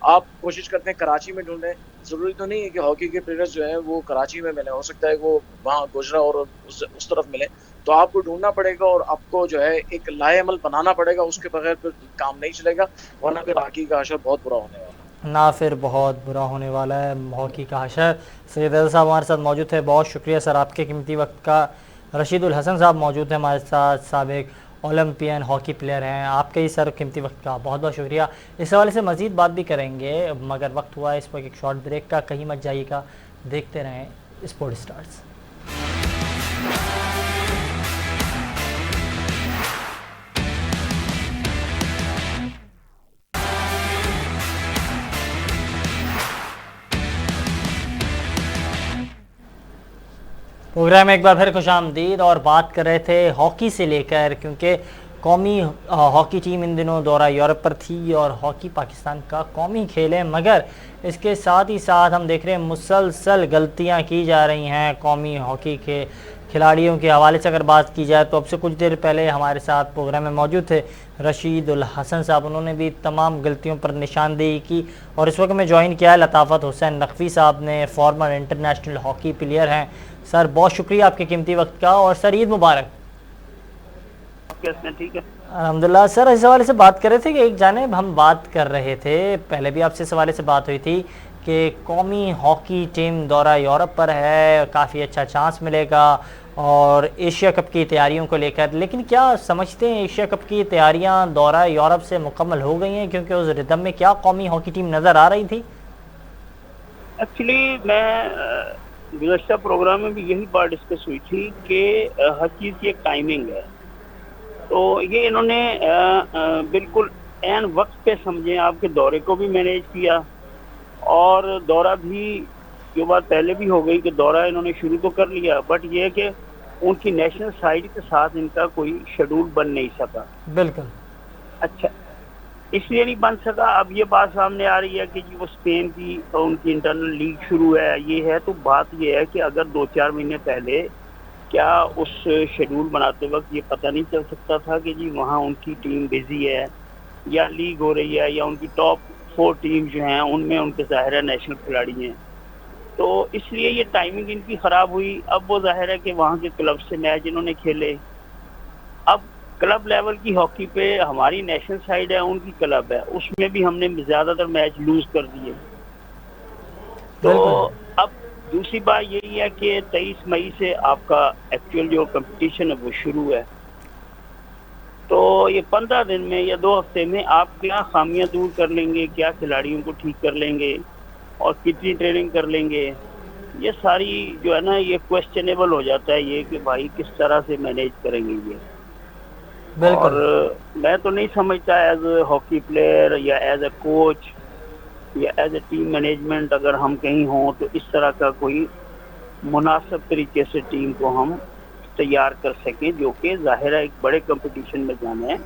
आप कोशिश करते हैं कराची में ढूंढें, ज़रूरी तो नहीं है कि हॉकी के प्लेयर्स जो हैं वो कराची में मिले, हो सकता है वो वहाँ गुजरा और उस तरफ मिले। तो आपको ढूंढना पड़ेगा और आपको जो है एक लाएअमल बनाना पड़ेगा, उसके बगैर फिर काम नहीं चलेगा, वरना फिर हॉकी का हशर बहुत बुरा होने वाला है। ना फिर बहुत बुरा होने वाला है हॉकी का हशर। सैयद अली साहब हमारे साथ मौजूद थे, बहुत शुक्रिया सर आपके कीमती वक्त का। रशीदुल हसन साहब मौजूद हैं हमारे साथ, साबिक ओलंपियन हॉकी प्लेयर हैं। आपके ही सर कीमती वक्त का बहुत बहुत शुक्रिया। इस हवाले से मज़ीद बात भी करेंगे मगर वक्त हुआ इस वक्त एक शॉर्ट ब्रेक का, कहीं मत जाइएगा, देखते रहें स्पोर्ट स्टार्स। प्रोग्राम में एक बार फिर खुशामदीद। और बात कर रहे थे हॉकी से लेकर, क्योंकि कौमी हॉकी टीम इन दिनों दौरा यूरोप पर थी और हॉकी पाकिस्तान का कौमी खेल है, मगर इसके साथ ही साथ हम देख रहे हैं मुसलसल गलतियां की जा रही हैं कौमी हॉकी के खिलाड़ियों के हवाले से। अगर बात की जाए तो अब से कुछ देर पहले हमारे साथ प्रोग्राम में मौजूद थे रशीद उल हसन साहब, उन्होंने भी तमाम गलतियों पर निशानदेही की। और इस वक्त में ज्वाइन किया है लताफ़त हुसैन नकवी साहब ने, फॉर्मर इंटरनेशनल हॉकी प्लेयर हैं। सर बहुत शुक्रिया आपके कीमती वक्त का, और सर ईद मुबारक। कैसे ठीक है अल्हम्दुलिल्लाह। सर इस हवाले से बात कर रहे थे कि एक जानिब हम बात कर रहे थे, पहले भी आपसे इस हवाले से बात हुई थी कि कौमी हॉकी टीम दौरा यूरोप पर है, काफ़ी अच्छा चांस मिलेगा और एशिया कप की तैयारियों को लेकर, लेकिन क्या समझते हैं एशिया कप की तैयारियां दौरा यूरोप से मुकम्मल हो गई हैं? क्योंकि उस रिदम में क्या कौमी हॉकी टीम नज़र आ रही थी? एक्चुअली मैं गुज़श्ता प्रोग्राम में भी यही बात डिस्कस हुई थी कि हर चीज़ की एक टाइमिंग है। तो ये इन्होंने बिल्कुल एन वक्त पे समझे, आपके दौरे को भी मैनेज किया और दौरा भी, जो बात पहले भी हो गई कि दौरा इन्होंने शुरू तो कर लिया, बट ये है कि उनकी नेशनल साइड के साथ इनका कोई शेड्यूल बन नहीं सका। बिल्कुल। अच्छा, इसलिए नहीं बन सका। अब ये बात सामने आ रही है कि जी वो स्पेन की उनकी इंटरनल लीग शुरू है, ये है। तो बात ये है कि अगर 2-4 महीने पहले क्या उस शेड्यूल बनाते वक्त ये पता नहीं चल सकता था कि जी वहाँ उनकी टीम बिजी है या लीग हो रही है या उनकी टॉप 4 टीम जो हैं उनमें उनके ज़ाहिर है नेशनल खिलाड़ी हैं। तो इसलिए ये टाइमिंग इनकी ख़राब हुई। अब वो ज़ाहिर है कि वहाँ के क्लब से मैच इन्होंने खेले। अब क्लब लेवल की हॉकी पे हमारी नेशनल साइड है, उनकी क्लब है, उसमें भी हमने ज़्यादातर मैच लूज कर दिए। तो अब दूसरी बात यही है कि 23 मई से आपका एक्चुअल जो कंपटीशन है वो शुरू है। तो ये 15 दिन में या 2 हफ्ते में आप क्या खामियां दूर कर लेंगे, क्या खिलाड़ियों को ठीक कर लेंगे और कितनी ट्रेनिंग कर लेंगे, ये सारी जो है ना ये क्वेश्चनेबल हो जाता है ये कि भाई किस तरह से मैनेज करेंगे ये। और मैं तो नहीं समझता एज ए हॉकी प्लेयर या एज ए कोच या एज ए टीम मैनेजमेंट अगर हम कहीं हों तो इस तरह का कोई मुनासिब तरीके से टीम को हम तैयार कर सकें, जो कि ज़ाहिर है एक बड़े कंपटीशन में जाना है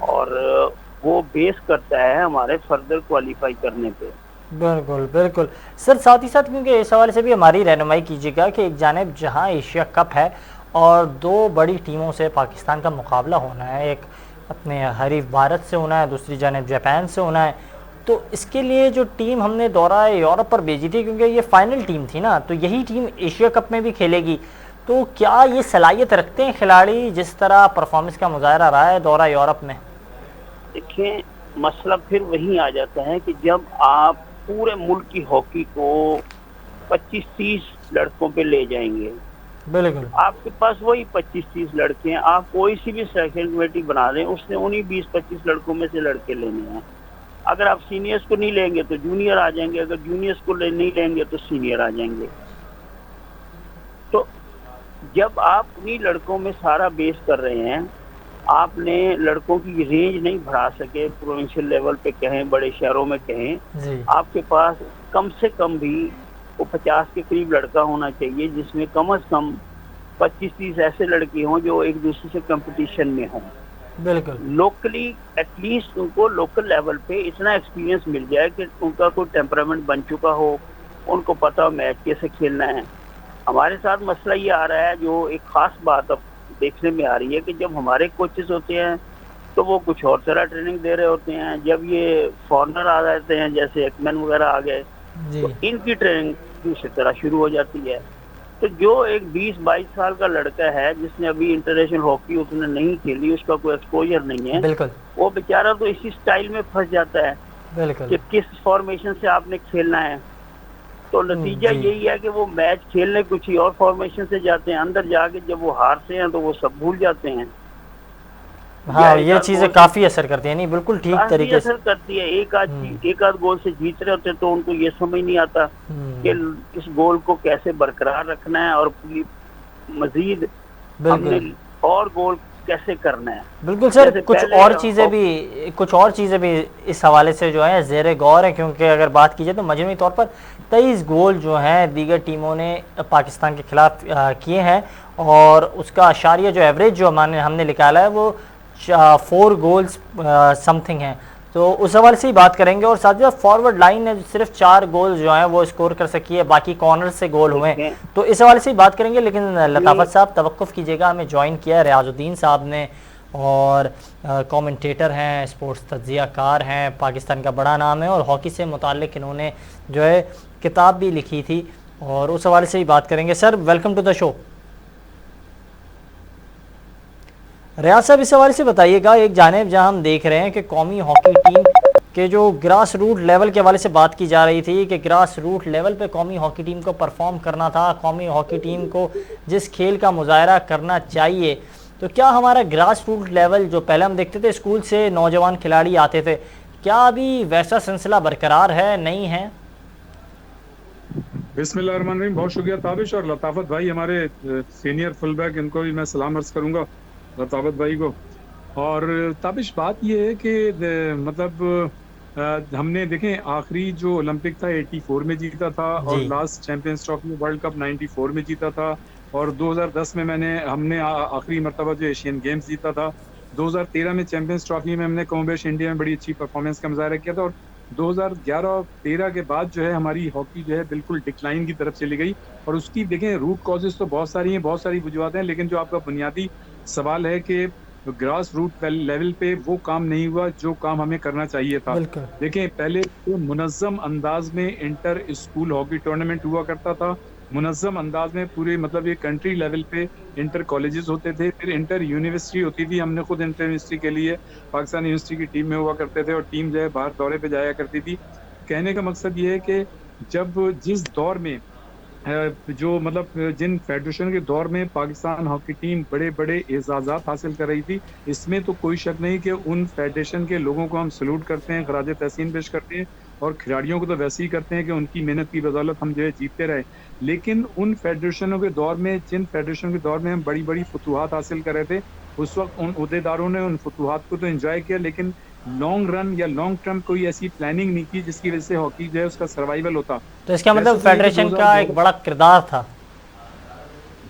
और वो बेस करता है हमारे फर्दर क्वालिफाई करने पे। बिल्कुल बिल्कुल सर। साथ ही साथ क्योंकि इस हवाले से भी हमारी रहनुमाई कीजिएगा कि एक जानिब जहां एशिया कप है और 2 बड़ी टीमों से पाकिस्तान का मुकाबला होना है, एक अपने हरीफ भारत से होना है, दूसरी जानिब जापान से होना है, तो इसके लिए जो टीम हमने दौरा यूरोप पर भेजी थी, क्योंकि ये फाइनल टीम थी ना, तो यही टीम एशिया कप में भी खेलेगी। तो क्या ये सलाहियत रखते हैं खिलाड़ी जिस तरह परफॉर्मेंस का मुजाहरा रहा है दौरा यूरोप में? देखिए, मसला फिर वहीं आ जाता है कि जब आप पूरे मुल्क की हॉकी को 25-30 लड़कों पे ले जाएंगे, बिल्कुल आपके पास वही 25-30 लड़के हैं, आप कोई सी भी सेलेक्शन कमेटी बना दें, उसने उन्हीं 20-25 लड़कों में से लड़के लेने हैं। अगर आप सीनियर्स को नहीं लेंगे तो जूनियर आ जाएंगे, अगर जूनियर्स को नहीं लेंगे तो सीनियर आ जाएंगे। तो जब आप उन्हीं लड़कों में सारा बेस कर रहे हैं, आपने लड़कों की रेंज नहीं बढ़ा सके, प्रोविंशियल लेवल पे कहें, बड़े शहरों में कहें, आपके पास कम से कम भी वो 50 के करीब लड़का होना चाहिए, जिसमें कम से कम 25-30 ऐसे लड़के हों जो एक दूसरे से कंपटीशन में हों। बिल्कुल। लोकली एटलीस्ट उनको लोकल लेवल पे इतना एक्सपीरियंस मिल जाए कि उनका कोई टेम्परामेंट बन चुका हो, उनको पता हो मैच कैसे खेलना है। हमारे साथ मसला ये आ रहा है, जो एक ख़ास बात अब देखने में आ रही है कि जब हमारे कोचेस होते हैं तो वो कुछ और तरह ट्रेनिंग दे रहे होते हैं, जब ये फॉरनर आ जाते हैं जैसे एकमैन वगैरह आ गए तो इनकी ट्रेनिंग दूसरी तरह शुरू हो जाती है। तो जो एक 20-22 साल का लड़का है जिसने अभी इंटरनेशनल हॉकी उसने नहीं खेली, उसका कोई एक्सपोजर नहीं है, बिल्कुल, वो बेचारा तो इसी स्टाइल में फंस जाता है बिल्कुल कि किस फॉर्मेशन से आपने खेलना है। तो नतीजा यही है कि वो मैच खेलने कुछ ही और फॉर्मेशन से जाते हैं, अंदर जाके जब वो हारते हैं तो वो सब भूल जाते हैं। हाँ, ये चीजें काफी असर करती है। नहीं, बिल्कुल ठीक तरीके से असर करती है। एक आध गोल से जीत रहे होते तो उनको ये समझ नहीं आता कि इस गोल को कैसे बरकरार रखना है और मजीद हमने और गोल कैसे करना है। बिल्कुल सर, जैसे कुछ पहले और चीज़ें भी इस हवाले से जो है ज़ेर गौर है, क्योंकि अगर बात की जाए तो मजमूई तौर पर 23 गोल जो हैं दीगर टीमों ने पाकिस्तान के खिलाफ किए हैं, और उसका आशारिया जो एवरेज जो हमने निकाला है वो 4 गोल्स समथिंग है। तो उस हवाले से ही बात करेंगे, और साथ ही साथ फॉरवर्ड लाइन ने सिर्फ 4 गोल जो हैं वो स्कोर कर सकी है, बाकी कॉर्नर से गोल हुए, तो इस हवाले से ही बात करेंगे। लेकिन लताफ़त साहब तवक्कुफ़ कीजिएगा, हमें ज्वाइन किया रियाजुद्दीन साहब ने, और कमेंटेटर हैं, स्पोर्ट्स तज्ज़ियाकार हैं, पाकिस्तान का बड़ा नाम है, और हॉकी से मुताल्लिक़ इन्होंने जो है किताब भी लिखी थी, और उस हवाले से ही बात करेंगे। Sir welcome to the show. Riyaz साहब, इस हवाले से बताइएगा, एक जानिब जहां हम देख रहे हैं कि कौमी हॉकी टीम के जो ग्रास रूट लेवल के हवाले से बात की जा रही थी कि ग्रास रूट लेवल पे कौमी हॉकी टीम को परफॉर्म करना था, कौमी हॉकी टीम को जिस खेल का मुजाहरा करना चाहिए, तो क्या हमारा ग्रास रूट लेवल जो पहले हम देखते थे स्कूल से नौजवान खिलाड़ी आते थे, क्या अभी वैसा सिलसिला बरकरार है, नहीं है? बिस्मिल्लाहिर्रहमानिर्रहीम। बहुत शुक्रिया ताबिश, और लताफ़त भाई हमारे सीनियर फुल बैक, इनको भी मैं सलाम अर्ज करूंगा, लताफ़त भाई को। और ताबिश बात ये है कि मतलब हमने देखें आखिरी जो ओलंपिक था 84 में जीता था, और last champions trophy world cup 94 में जीता था, और 2010 में हमने आखिरी मरतबा जो एशियन गेम्स जीता था। 2013 में चैंपियंस ट्रॉफी में हमने कमोबेश इंडिया में बड़ी अच्छी परफॉर्मेंस का मुजाहरा किया था, और 2011 और 13 के बाद जो है हमारी हॉकी जो है बिल्कुल डिक्लाइन की तरफ चली गई। और उसकी देखें रूट कॉजेज तो बहुत सारी हैं, बहुत सारी वजूहत हैं, लेकिन जो आपका बुनियादी सवाल है कि ग्रास रूट लेवल पे वो काम नहीं हुआ जो काम हमें करना चाहिए था। देखें पहले तो मुनज़्ज़म अंदाज में इंटर स्कूल हॉकी टूर्नामेंट हुआ करता था, मुनज़्ज़म अंदाज में पूरे मतलब ये कंट्री लेवल पे इंटर कॉलेजेस होते थे, फिर इंटर यूनिवर्सिटी होती थी। हमने खुद इंटर यूनिवर्सिटी के लिए पाकिस्तान यूनिवर्सिटी की टीम में हुआ करते थे, और टीम जो है बाहर दौरे पे जाया करती थी। कहने का मकसद ये है कि जब जिस दौर में जो मतलब जिन फेडरेशन के दौर में पाकिस्तान हॉकी टीम बड़े बड़े एजाज़ात हासिल कर रही थी, इसमें तो कोई शक नहीं कि उन फेडरेशन के लोगों को हम सलूट करते हैं, खराज तहसीन पेश करते हैं, और खिलाड़ियों को तो वैसे ही करते हैं कि उनकी मेहनत की बदौलत हम जो है जीतते रहे। लेकिन उन फेडरेशनों के दौर में, जिन फेडरेशन के दौर में हम बड़ी बड़ी फतूहात हासिल कर रहे थे, उस वक्त उन उहदेदारों ने उन फतूहात को तो एंजॉय किया, लेकिन लॉन्ग रन या लॉन्ग टर्म कोई ऐसी प्लानिंग नहीं की जिसकी वजह से हॉकी जो है उसका सर्वाइवल होता। तो इसका मतलब फेडरेशन का एक बड़ा किरदार था।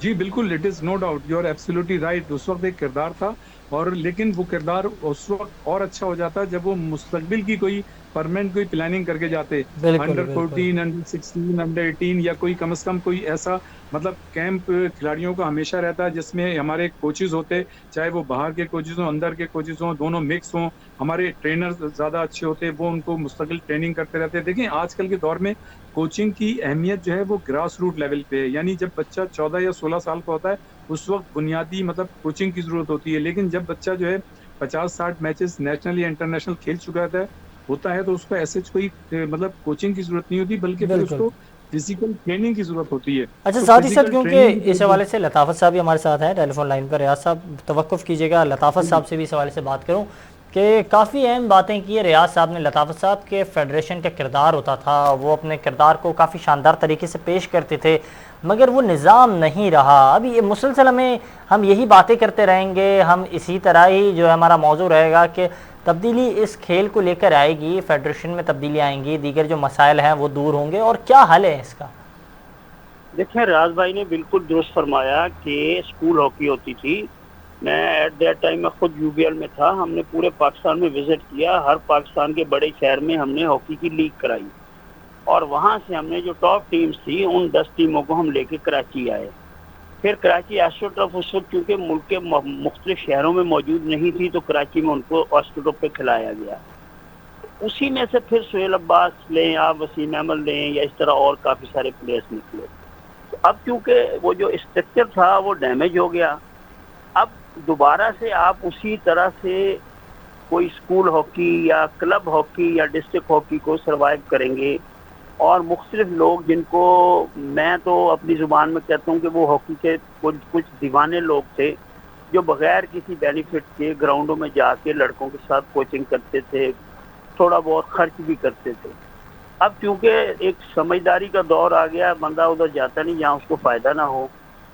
जी बिल्कुल, it is no doubt, you are absolutely right. उस वक्त एक किरदार था, और लेकिन वो किरदार उस वक्त और अच्छा हो जाता जब वो मुस्तकबिल की कोई परमानेंट कोई प्लानिंग करके जाते, अंडर 14, अंडर 16, अंडर 18, या कोई कम से कम कोई ऐसा मतलब कैंप खिलाड़ियों का हमेशा रहता है जिसमें हमारे कोचेज होते, चाहे वो बाहर के कोचेज हों, अंदर के कोचेज हों, दोनों मिक्स हों। हमारे ट्रेनर ज़्यादा अच्छे होते, वो उनको मुस्तकिल ट्रेनिंग करते रहते हैं। देखिए आजकल के दौर में कोचिंग की अहमियत जो है वो ग्रास रूट लेवल पे है, यानी जब बच्चा 14 या 16 साल का होता है उस वक्त बुनियादी मतलब कोचिंग की ज़रूरत होती है। लेकिन जब बच्चा जो है 50-60 मैचेस नेशनल या इंटरनेशनल खेल चुका होता है तो उसको ऐसे कोई मतलब कोचिंग की जरूरत नहीं होती, बल्कि फिर उसको फिजिकल ट्रेनिंग की जरूरत होती है। अच्छा, साथ ही साथ क्योंकि इस हवाले से लताफ़त साहब भी हमारे साथ हैं टेलीफोन लाइन पर। रियाज साहब तवक्कुफ़ कीजिएगा, लताफ़त साहब से भी इस हवाले से बात करूं कि काफ़ी अहम बातें की है रियाज साहब ने। लताफ़त साहब के फेडरेशन का किरदार होता था, वो अपने किरदार को काफ़ी शानदार तरीके से पेश करते थे, मगर वो निज़ाम नहीं रहा। अभी ये मुसलसल हम यही बातें करते रहेंगे, हम इसी तरह ही जो है हमारा मौजू रहेगा कि तब्दीली इस खेल को लेकर आएगी, फेडरेशन में तब्दीली आएंगी, दीगर जो मसाइल हैं वो दूर होंगे, और क्या हल है इसका? देखिए राज भाई ने बिल्कुल दुरुस्त फरमाया कि स्कूल हॉकी होती थी। मैं एट दैट टाइम में खुद यूबीएल में था, हमने पूरे पाकिस्तान में विजिट किया, हर पाकिस्तान के बड़े शहर में हमने हॉकी की लीग कराई, और वहाँ से हमने जो टॉप टीम्स थी उन 10 टीमों को हम लेके कराची आए। फिर कराची एस्ट्रोटर्फ उस वक्त चूँकि मुल्क के मुख्तलिफ शहरों में मौजूद नहीं थी, तो कराची में उनको एस्ट्रोटर्फ पे खिलाया गया। उसी में से फिर सुहेल अब्बास लें, आप वसीम अहमद लें, या इस तरह और काफ़ी सारे प्लेयर्स निकले। तो अब चूँकि वो जो स्ट्रक्चर था वो डैमेज हो गया, अब दोबारा से आप उसी तरह से कोई स्कूल हॉकी या क्लब हॉकी या डिस्ट्रिक्ट हॉकी को सर्वाइव करेंगे, और मुख्तलिफ लोग जिनको मैं तो अपनी ज़ुबान में कहता हूँ कि वो हॉकी के कुछ दीवाने लोग थे जो बग़ैर किसी बेनिफिट के ग्राउंडों में जाके लड़कों के साथ कोचिंग करते थे, थोड़ा बहुत खर्च भी करते थे। अब चूँकि एक समझदारी का दौर आ गया, बंदा उधर जाता नहीं जहाँ उसको फ़ायदा ना हो,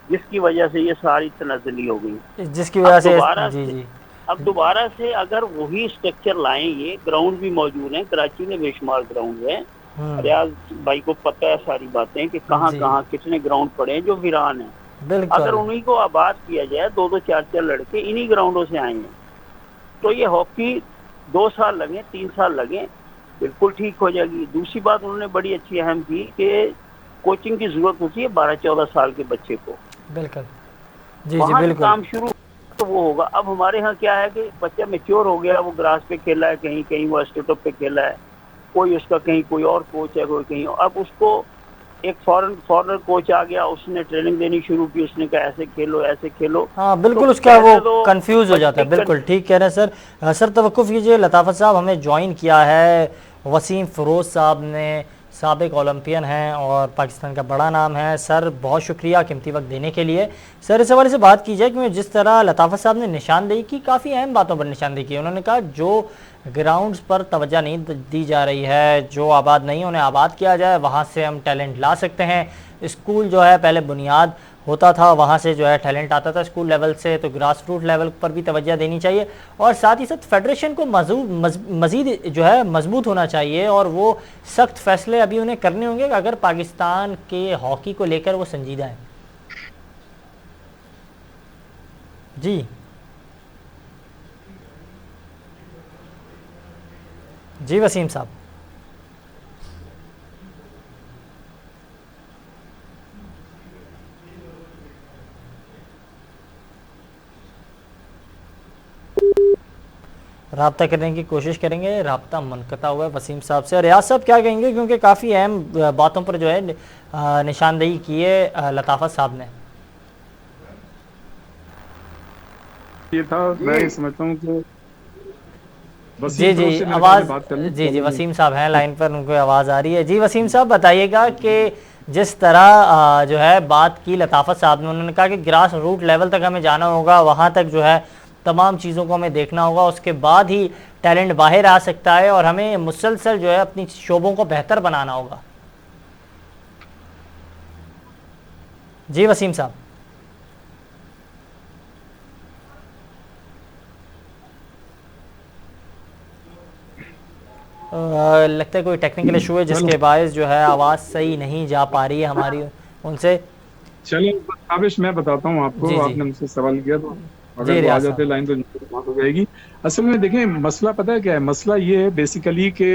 जिसकी वजह से ये सारी तनाज़ुली हो गई। जिसकी वजह से दोबारा जी से जी अब दोबारा से अगर वही स्ट्रक्चर लाएं, ये ग्राउंड भी मौजूद है, कराची में बेशुमार ग्राउंड है, रियाज भाई को पता है सारी बातें कि कहाँ जी कहाँ कितने ग्राउंड पड़े हैं जो वीरान है। अगर बिल्कुल उन्हीं को आबाद किया जाए, 2-2 4-4 लड़के इन्हीं ग्राउंडों से आए हैं, तो ये हॉकी 2 साल लगे 3 साल लगे बिल्कुल ठीक हो जाएगी। दूसरी बात उन्होंने बड़ी अच्छी अहम की कि कोचिंग की जरूरत होती है 12-14 साल के बच्चे को, बिल्कुल जी जी वहाँ से बिल्कुल काम शुरू तो वो होगा। अब हमारे यहाँ क्या है कि बच्चा मैच्योर हो गया, वो ग्रास पे खेला है, कहीं कहीं वो स्टेटअप पे खेला है, कोई उसका कहीं कोई और कोच है, कोई कहीं। अब उसको एक फॉरेनर कोच आ गया, उसने ट्रेनिंग देनी शुरू की, उसने कहा ऐसे खेलो ऐसे खेलो। हाँ बिल्कुल, तो उसका वो पहले तो कंफ्यूज हो जाता है। बच्चे बिल्कुल ठीक कह रहे हैं सर। सर तवक्कुफ कीजिए, लताफ़त साहब हमें ज्वाइन किया है वसीम फ़िरोज़ साहब ने, साबिक ओलंपियन हैं और पाकिस्तान का बड़ा नाम है। सर बहुत शुक्रिया कीमती वक्त देने के लिए। सर इस हवाले से बात की जाए कि जिस तरह लताफ़त साहब ने निशानदेही की, काफ़ी अहम बातों पर निशानदेही की। उन्होंने कहा जो ग्राउंड्स पर तवज्जो नहीं दी जा रही है, जो आबाद नहीं उन्हें आबाद किया जाए, वहाँ से हम टैलेंट ला सकते हैं। स्कूल जो है पहले बुनियाद होता था, वहाँ से जो है टैलेंट आता था स्कूल लेवल से, तो ग्रास रूट लेवल पर भी तवज्जो देनी चाहिए। और साथ ही साथ फेडरेशन को मज़ीद जो है मजबूत होना चाहिए और वो सख्त फैसले अभी उन्हें करने होंगे अगर पाकिस्तान के हॉकी को लेकर वो संजीदा है। जी जी वसीम साहब। रब्ता करने की कोशिश करेंगे, रब्ता मुनक़ता हुआ है वसीम साहब से। रियाज साहब क्या कहेंगे, क्योंकि काफ़ी अहम बातों पर जो है निशानदेही की है लताफ़त साहब ने। ये था, मैं ये समझता हूँ कि जी जी आवाज़ जी जी वसीम साहब हैं लाइन पर, उनको आवाज़ आ रही है। जी वसीम साहब बताइएगा कि जिस तरह जो है बात की लताफ़त साहब ने, उन्होंने कहा कि ग्रास रूट लेवल तक हमें जाना होगा, वहाँ तक जो है तमाम चीज़ों को हमें देखना होगा, उसके बाद ही टैलेंट बाहर आ सकता है और हमें मुसलसल जो है अपनी शोबों को बेहतर बनाना होगा। जी वसीम साहब। लगता है कोई टेक्निकल इशू है जिसके बायस जो है आवाज़ सही नहीं जा पा रही है हमारी उनसे। चलिए ताबिश मैं बताता हूँ आपको, जी जी आपने मुझसे सवाल किया तो जी अगर वो आ रियाज जाते साहब। लाइन तो बात हो जाएगी। असल में देखें मसला पता है क्या है, मसला ये है बेसिकली कि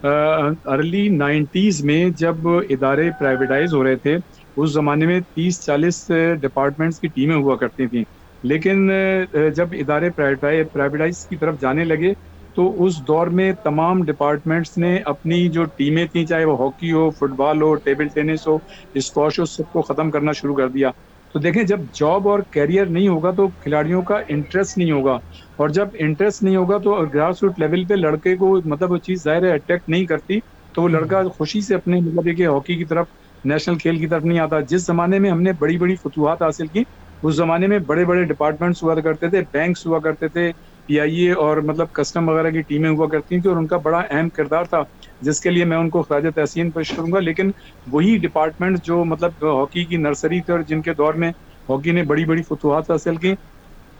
अर्ली 90s में जब इदारे प्राइवेटाइज हो रहे थे, उस जमाने में 30-40 डिपार्टमेंट्स की टीमें हुआ करती थी। लेकिन जब इदारे प्राइवेटाइज की तरफ जाने लगे तो उस दौर में तमाम डिपार्टमेंट्स ने अपनी जो टीमें थी, चाहे वो हॉकी हो, फुटबॉल हो, टेबल टेनिस हो, स्क्वॉश हो, सबको ख़त्म करना शुरू कर दिया। तो देखें जब जॉब और कैरियर नहीं होगा तो खिलाड़ियों का इंटरेस्ट नहीं होगा, और जब इंटरेस्ट नहीं होगा तो ग्रास रूट लेवल पे लड़के को मतलब वो चीज़ ज़ाहिर है अट्रैक्ट नहीं करती, तो वो लड़का खुशी से अपने मतलब एक हॉकी की तरफ, नेशनल खेल की तरफ नहीं आता। जिस जमाने में हमने बड़ी बड़ी फतूहात हासिल की, उस जमाने में बड़े बड़े डिपार्टमेंट्स हुआ करते थे, बैंक्स हुआ करते थे, पीआईए और मतलब कस्टम वगैरह की टीमें हुआ करती थी, और उनका बड़ा अहम किरदार था जिसके लिए मैं उनको खराज तहसीन पेश करूंगा। लेकिन वही डिपार्टमेंट जो मतलब हॉकी की नर्सरी थे और जिनके दौर में हॉकी ने बड़ी बड़ी फतूहात हासिल की,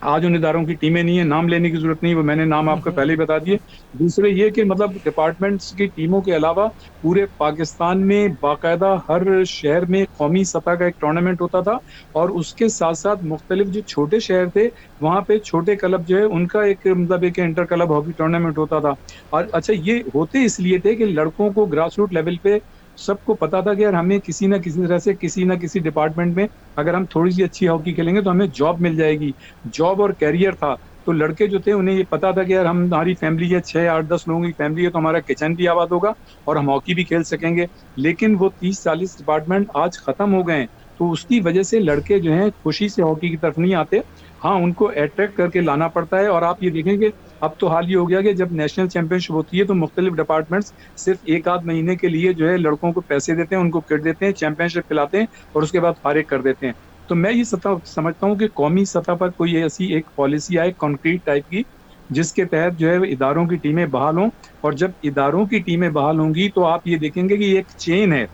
आज उन इदारों की टीमें नहीं है, नाम लेने की जरूरत नहीं, वो मैंने नाम आपको पहले ही बता दिए। दूसरे ये कि मतलब डिपार्टमेंट्स की टीमों के अलावा पूरे पाकिस्तान में बाकायदा हर शहर में कौमी सतह का एक टूर्नामेंट होता था, और उसके साथ साथ मुख्तलिफ जो छोटे शहर थे वहाँ पे छोटे क्लब जो है उनका एक मतलब एक इंटर क्लब हॉकी टूर्नामेंट होता था। और अच्छा ये होते इसलिए थे कि लड़कों को ग्रास रूट लेवल पे सबको पता था कि यार हमें किसी ना किसी तरह से किसी ना किसी डिपार्टमेंट में अगर हम थोड़ी सी अच्छी हॉकी खेलेंगे तो हमें जॉब मिल जाएगी, जॉब और कैरियर था। तो लड़के जो थे उन्हें ये पता था कि यार हमारी फैमिली है 6-8-10 लोगों की फैमिली है, तो हमारा किचन भी आबाद होगा और हम हॉकी भी खेल सकेंगे। लेकिन वो 30-40 डिपार्टमेंट आज खत्म हो गए हैं, तो उसकी वजह से लड़के जो हैं खुशी से हॉकी की तरफ नहीं आते। हाँ, उनको अट्रैक्ट करके लाना पड़ता है। और आप ये देखेंगे अब तो हाल ही हो गया कि जब नेशनल चैंपियनशिप होती है तो मुख्तलिफ डिपार्टमेंट्स सिर्फ 1-8 महीने के लिए जो है लड़कों को पैसे देते हैं, उनको किट देते हैं, चैंपियनशिप खिलाते हैं और उसके बाद फारिग कर देते हैं। तो मैं ये समझता हूँ कि कौमी सतह पर कोई ऐसी एक पॉलिसी आए कॉन्क्रीट टाइप की, जिसके तहत जो है इदारों की टीमें बहाल हों। और जब इदारों की टीमें बहाल होंगी तो आप ये देखेंगे कि एक चेन है,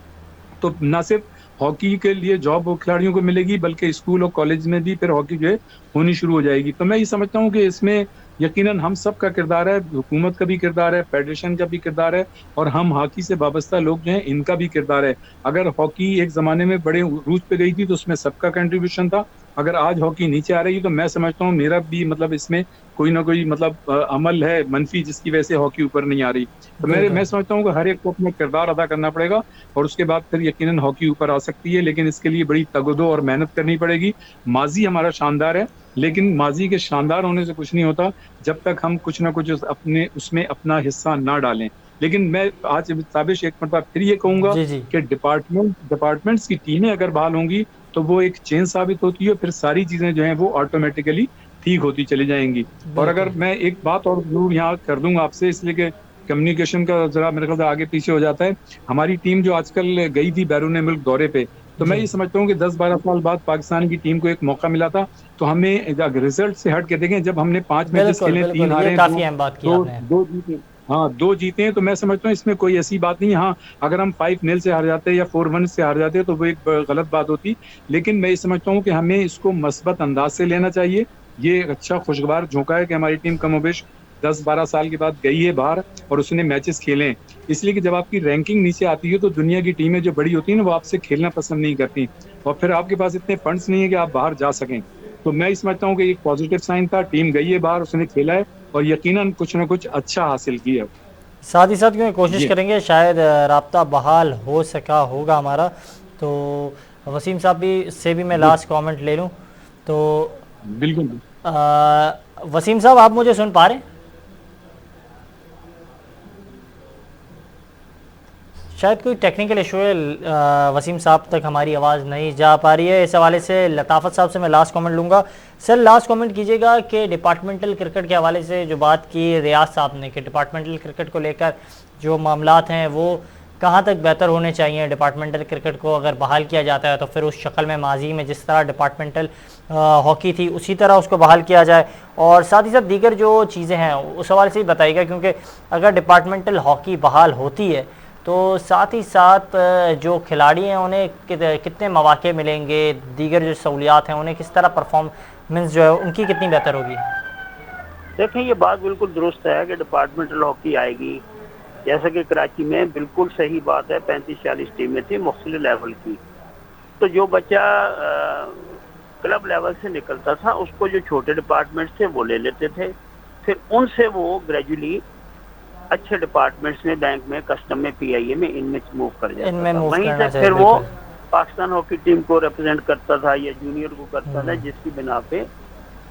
तो न सिर्फ हॉकी के लिए जॉब खिलाड़ियों को मिलेगी, बल्कि स्कूल और कॉलेज में भी फिर हॉकी जो है होनी शुरू हो जाएगी। तो मैं ये समझता हूँ कि इसमें यकीनन हम सब का किरदार है, हुकूमत का भी किरदार है, फेडरेशन का भी किरदार है, और हम हॉकी से वाबस्ता लोग जो हैं इनका भी किरदार है। अगर हॉकी एक जमाने में बड़े रूज पे गई थी तो उसमें सबका कंट्रीब्यूशन था। अगर आज हॉकी नीचे आ रही है तो मैं समझता हूँ मेरा भी मतलब इसमें कोई ना कोई मतलब अमल है मनफी, जिसकी वजह से हॉकी ऊपर नहीं आ रही। तो मैं समझता हूँ कि हर एक को अपना किरदार अदा करना पड़ेगा, और उसके बाद फिर यकीनन हॉकी ऊपर आ सकती है, लेकिन इसके लिए बड़ी तगदो और मेहनत करनी पड़ेगी। माजी हमारा शानदार है, लेकिन माजी के शानदार होने से कुछ नहीं होता जब तक हम कुछ ना कुछ अपने उसमें अपना हिस्सा ना डालें। लेकिन मैं आज ताबिश एक मरतबा फिर ये कहूंगा जी जी कि डिपार्टमेंट्स की टीमें अगर बहाल होंगी तो वो एक चेन साबित होती है, फिर सारी चीजें जो हैं वो ऑटोमेटिकली ठीक होती चली जाएंगी। और अगर बिल्कुल मैं एक बात और जरूर यहाँ कर दूंगा आपसे, इसलिए कि कम्युनिकेशन का जरा मेरे ख्याल से आगे पीछे हो जाता है। हमारी टीम जो आजकल गई थी बैरून मुल्क दौरे पे, तो मैं जी ये समझता हूँ कि 10-12 साल बाद पाकिस्तान की टीम को एक मौका मिला था। तो हमें रिजल्ट से हट के देखें, जब हमने 5 मैचेस बिल्कुल खेले, 3 बिल्कुल, ये हारे, काफ़ी अहम बात की दो आपने। दो जीते। हाँ, 2 जीते हैं, तो मैं समझता हूँ इसमें कोई ऐसी बात नहीं है। हाँ, अगर हम 5-0 से हार जाते या 4-1 से हार जाते तो वो एक गलत बात होती। लेकिन मैं ये समझता हूँ कि हमें इसको मस्बत अंदाज से लेना चाहिए। ये एक अच्छा खुशगवार झोंका है कि हमारी टीम कमोबेश 10-12 साल के बाद गई है बाहर और उसने मैचेस खेले हैं। इसलिए कि जब आपकी रैंकिंग नीचे आती है तो दुनिया की टीमें जो बड़ी होती है ना, वो आपसे खेलना पसंद नहीं करती, और फिर आपके पास इतने फंड्स नहीं है कि आप बाहर जा सकें। तो मैं समझता हूँ कि एक पॉजिटिव साइन था, टीम गई है बाहर, उसने खेला है और यकीनन कुछ ना कुछ अच्छा हासिल किया। साथ ही साथ क्योंकि कोशिश जी करेंगे शायद राब्ता बहाल हो सका होगा हमारा। तो वसीम साहब भी से भी मैं जी लास्ट कमेंट ले लूँ तो बिल्कुल। वसीम साहब आप मुझे सुन पा रहे हैं? शायद कोई टेक्निकल इशू है, वसीम साहब तक हमारी आवाज़ नहीं जा पा रही है। इस हवाले से लताफ़त साहब से मैं लास्ट कमेंट लूँगा। सर लास्ट कमेंट कीजिएगा कि डिपार्टमेंटल क्रिकेट के हवाले से जो बात की रियाज साहब ने कि डिपार्टमेंटल क्रिकेट को लेकर जो मामलात हैं वो कहाँ तक बेहतर होने चाहिए। डिपार्टमेंटल क्रिकेट को अगर बहाल किया जाता है तो फिर उस शक्ल में माजी में जिस तरह डिपार्टमेंटल हॉकी थी उसी तरह उसको बहाल किया जाए, और साथ ही साथ दीगर जो चीज़ें हैं उस हवाले से ही बताइएगा, क्योंकि अगर डिपार्टमेंटल हॉकी बहाल होती है तो साथ ही साथ जो खिलाड़ी हैं उन्हें कितने मौके मिलेंगे, दीगर जो सहूलियात हैं उन्हें किस तरह परफॉर्मेंस जो है उनकी कितनी बेहतर होगी। देखें, ये बात बिल्कुल दुरुस्त है कि डिपार्टमेंटल हॉकी आएगी, जैसा कि कराची में बिल्कुल सही बात है। 35-40 टीमें थी मुख्तलिफ लेवल की, तो जो बच्चा क्लब लेवल से निकलता था उसको जो छोटे डिपार्टमेंट्स थे वो ले लेते थे, फिर उनसे वो ग्रेजुअली अच्छे डिपार्टमेंट्स में, बैंक में, कस्टम में, पीआईए में, इनमें मूव कर जाता था। वहीं से फिर वो पाकिस्तान हॉकी टीम को रिप्रेजेंट करता था या जूनियर को करता था, जिसकी बिना पे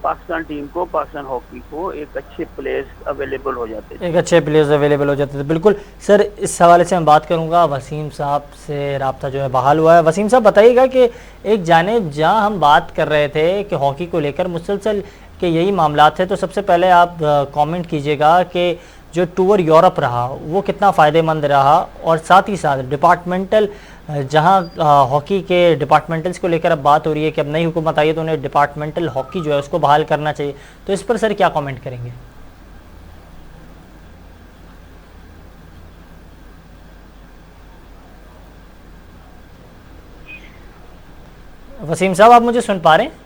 पाकिस्तान टीम को, पाकिस्तान हॉकी को एक अच्छे प्लेयर्स अवेलेबल हो जाते थे। बिल्कुल सर, इस हवाले से मैं बात करूंगा। वसीम साहब से रब्ता जो है बहाल हुआ है। वसीम साहब बताइएगा कि एक जानिब जहां हम बात कर रहे थे कि हॉकी को लेकर मुसलसल के यही मामला थे, तो सबसे पहले आप कमेंट कीजिएगा कि जो टूर यूरोप रहा वो कितना फ़ायदेमंद रहा, और साथ ही साथ डिपार्टमेंटल जहां हॉकी के डिपार्टमेंटल्स को लेकर अब बात हो रही है कि अब नई हुकूमत आई है तो उन्हें डिपार्टमेंटल हॉकी जो है उसको बहाल करना चाहिए, तो इस पर सर क्या कमेंट करेंगे? वसीम साहब आप मुझे सुन पा रहे हैं?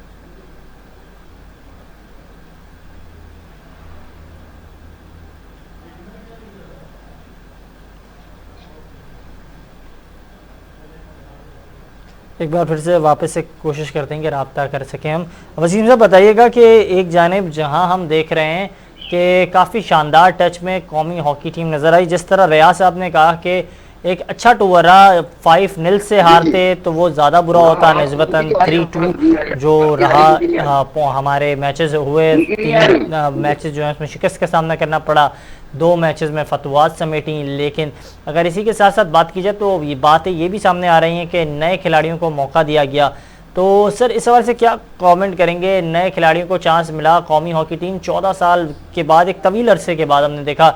एक बार फिर से वापस से कोशिश करते हैं कि रब्ता कर सकें हम। वसीम साहब बताइएगा कि एक जानिब जहां हम देख रहे हैं कि काफ़ी शानदार टच में कौमी हॉकी टीम नज़र आई, जिस तरह रियाज साहब ने कहा कि एक अच्छा टूर रहा, 5-0 से हारते तो वो ज़्यादा बुरा होता निस्बतन 3-2 जो रहा। हमारे मैचेस हुए 3 मैचेस जो हैं उसमें शिकस्त का सामना करना पड़ा, 2 मैचेस में फतवात समेटी। लेकिन अगर इसी के साथ साथ बात की जाए तो ये बातें ये भी सामने आ रही हैं कि नए खिलाड़ियों को मौका दिया गया। तो सर इस सवाल से क्या कमेंट करेंगे? नए खिलाड़ियों को चांस मिला, कौमी हॉकी टीम 14 साल के बाद, एक तवील अरसे के बाद हमने देखा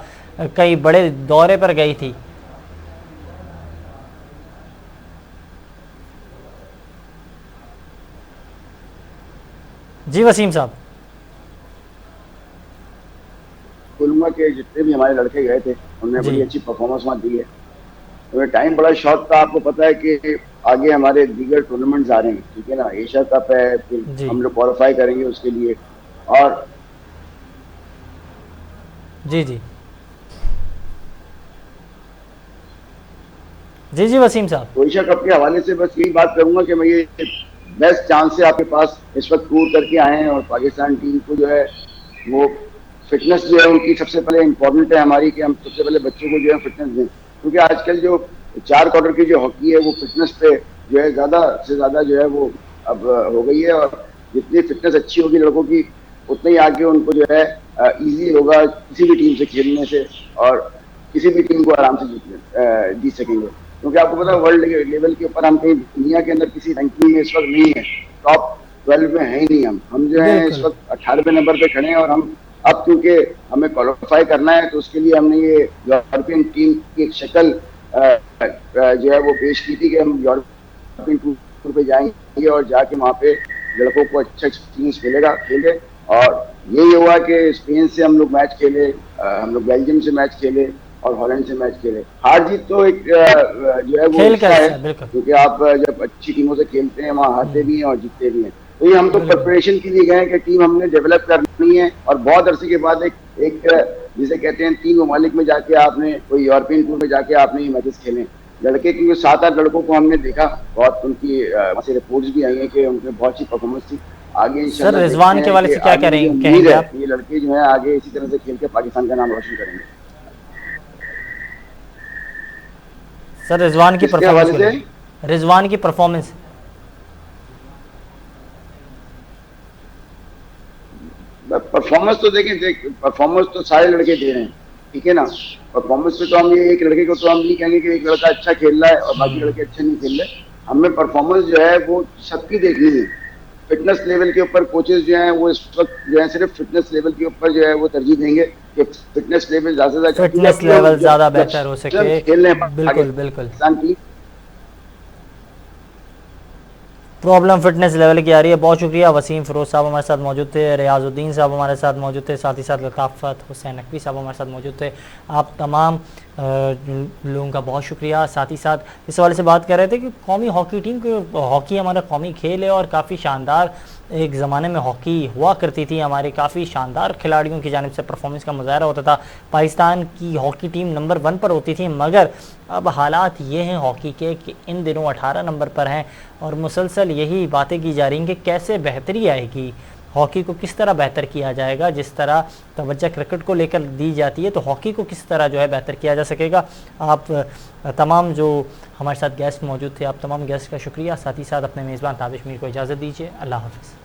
कई बड़े दौरे पर गई थी। जी वसीम साहब। बोलूंगा कि जितने भी हमारे लड़के गए थे उन्होंने बड़ी अच्छी परफॉर्मेंस वहाँ दी है। तो टाइम बड़ा शॉर्ट था, आपको पता है कि आगे हमारे दीगर टूर्नामेंट्स आ रहे हैं, ठीक है ना, एशिया कप है, जी। फिर हम लोग क्वालिफाई करेंगे उसके लिए। और जी जी जी जी वसीम साहब। एशिया कप के हवाले से बस यही बात करूंगा कि मैं ये बेस्ट चांस है आपके पास, इस वक्त टूर करके आए हैं और पाकिस्तान टीम को जो है वो फिटनेस जो है उनकी सबसे पहले इम्पोर्टेंट है हमारी, कि हम सबसे पहले बच्चों को जो है फिटनेस दें, क्योंकि आजकल जो 4 क्वार्टर की जो हॉकी है वो फिटनेस पे जो है ज़्यादा से ज़्यादा जो है वो अब हो गई है, और जितनी फिटनेस अच्छी होगी लड़कों की उतना ही आगे उनको जो है ईजी होगा किसी भी टीम से खेलने से, और किसी भी टीम को आराम से जीत सकेंगे। क्योंकि आपको पता है वर्ल्ड लेवल के ऊपर हम कहीं दुनिया के अंदर किसी रैंकिंग में इस वक्त नहीं है, टॉप 12 में है ही नहीं। हम जो है इस वक्त 18वें नंबर पे खड़े हैं, और हम अब क्योंकि हमें क्वालिफाई करना है तो उसके लिए हमने ये यूरोपियन टीम की एक शक्ल जो है वो पेश की थी कि हम यूरोपियन टूर पे जाएंगे और जाके वहाँ पे लड़कों को अच्छा एक्सपीरियंस मिलेगा खेले। और यही हुआ कि स्पेन से हम लोग मैच खेले, हम लोग बेल्जियम से मैच खेले और हॉलैंड से मैच खेले। हार जीत तो एक जो है वो हिस्सा है, क्योंकि आप जब अच्छी टीमों से खेलते हैं वहाँ हारते भी हैं और जीतते भी हैं। तो ये हम तो प्रिपरेशन के लिए गए कि टीम हमने डेवलप करनी है, और बहुत अरसे के बाद एक जिसे कहते हैं 3 ममालिक में जाके आपने कोई यूरोपियन टूर में जाके आपने ये मैचेस खेले लड़के, क्योंकि 7-8 लड़कों को हमने देखा, बहुत उनकी वहाँ से रिपोर्ट्स भी आई हैं कि उनकी बहुत अच्छी परफॉर्मेंस थी। आगे सर रिजवान के वाले से क्या कहेंगे आप? ये लड़के जो है आगे इसी तरह से खेल के पाकिस्तान का नाम रोशन करेंगे। सर रिजवान की परफॉर्मेंस परफॉर्मेंस तो देखें, परफॉर्मेंस तो सारे लड़के दे रहे हैं, ठीक है ना। परफॉर्मेंस पे तो हम ये एक लड़के को तो हम नहीं कहेंगे कि एक लड़का अच्छा खेल रहा है और बाकी लड़के अच्छे नहीं खेल रहे। हमें परफॉर्मेंस जो है वो सबकी देखनी है। फिटनेस लेवल के ऊपर कोचेस जो हैं वो इस वक्त जो है सिर्फ फिटनेस लेवल के ऊपर जो है वो तरजीह देंगे कि फिटनेस लेवल ज़्यादा बेहतर हो सके। खेलने बिल्कुल प्रॉब्लम फिटनेस लेवल की आ रही है। बहुत शुक्रिया। वसीम फिरोज साहब हमारे साथ मौजूद थे, रियाजुद्दीन साहब हमारे साथ मौजूद थे, साथ ही साथ लताफ़त हुसैन नकवी साहब हमारे साथ मौजूद थे। आप तमाम लोगों का बहुत शुक्रिया। साथ ही साथ इस वाले से बात कर रहे थे कि कौमी हॉकी टीम को, हॉकी हमारा कौमी खेल है और काफ़ी शानदार एक ज़माने में हॉकी हुआ करती थी, हमारे काफ़ी शानदार खिलाड़ियों की जानिब से परफॉर्मेंस का मुजाहरा होता था। पाकिस्तान की हॉकी टीम नंबर 1 पर होती थी, मगर अब हालात ये हैं हॉकी के कि इन दिनों 18 नंबर पर हैं और मुसलसल यही बातें की जा रही हैं कि कैसे बेहतरी आएगी, हॉकी को किस तरह बेहतर किया जाएगा। जिस तरह तवज्जो क्रिकेट को लेकर दी जाती है तो हॉकी को किस तरह जो है बेहतर किया जा सकेगा। आप तमाम जो हमारे साथ गेस्ट मौजूद थे, आप तमाम गेस्ट का शुक्रिया। साथ ही साथ अपने मेज़बान ताबिश मीर को इजाज़त दीजिए। अल्लाह हाफ़िज़।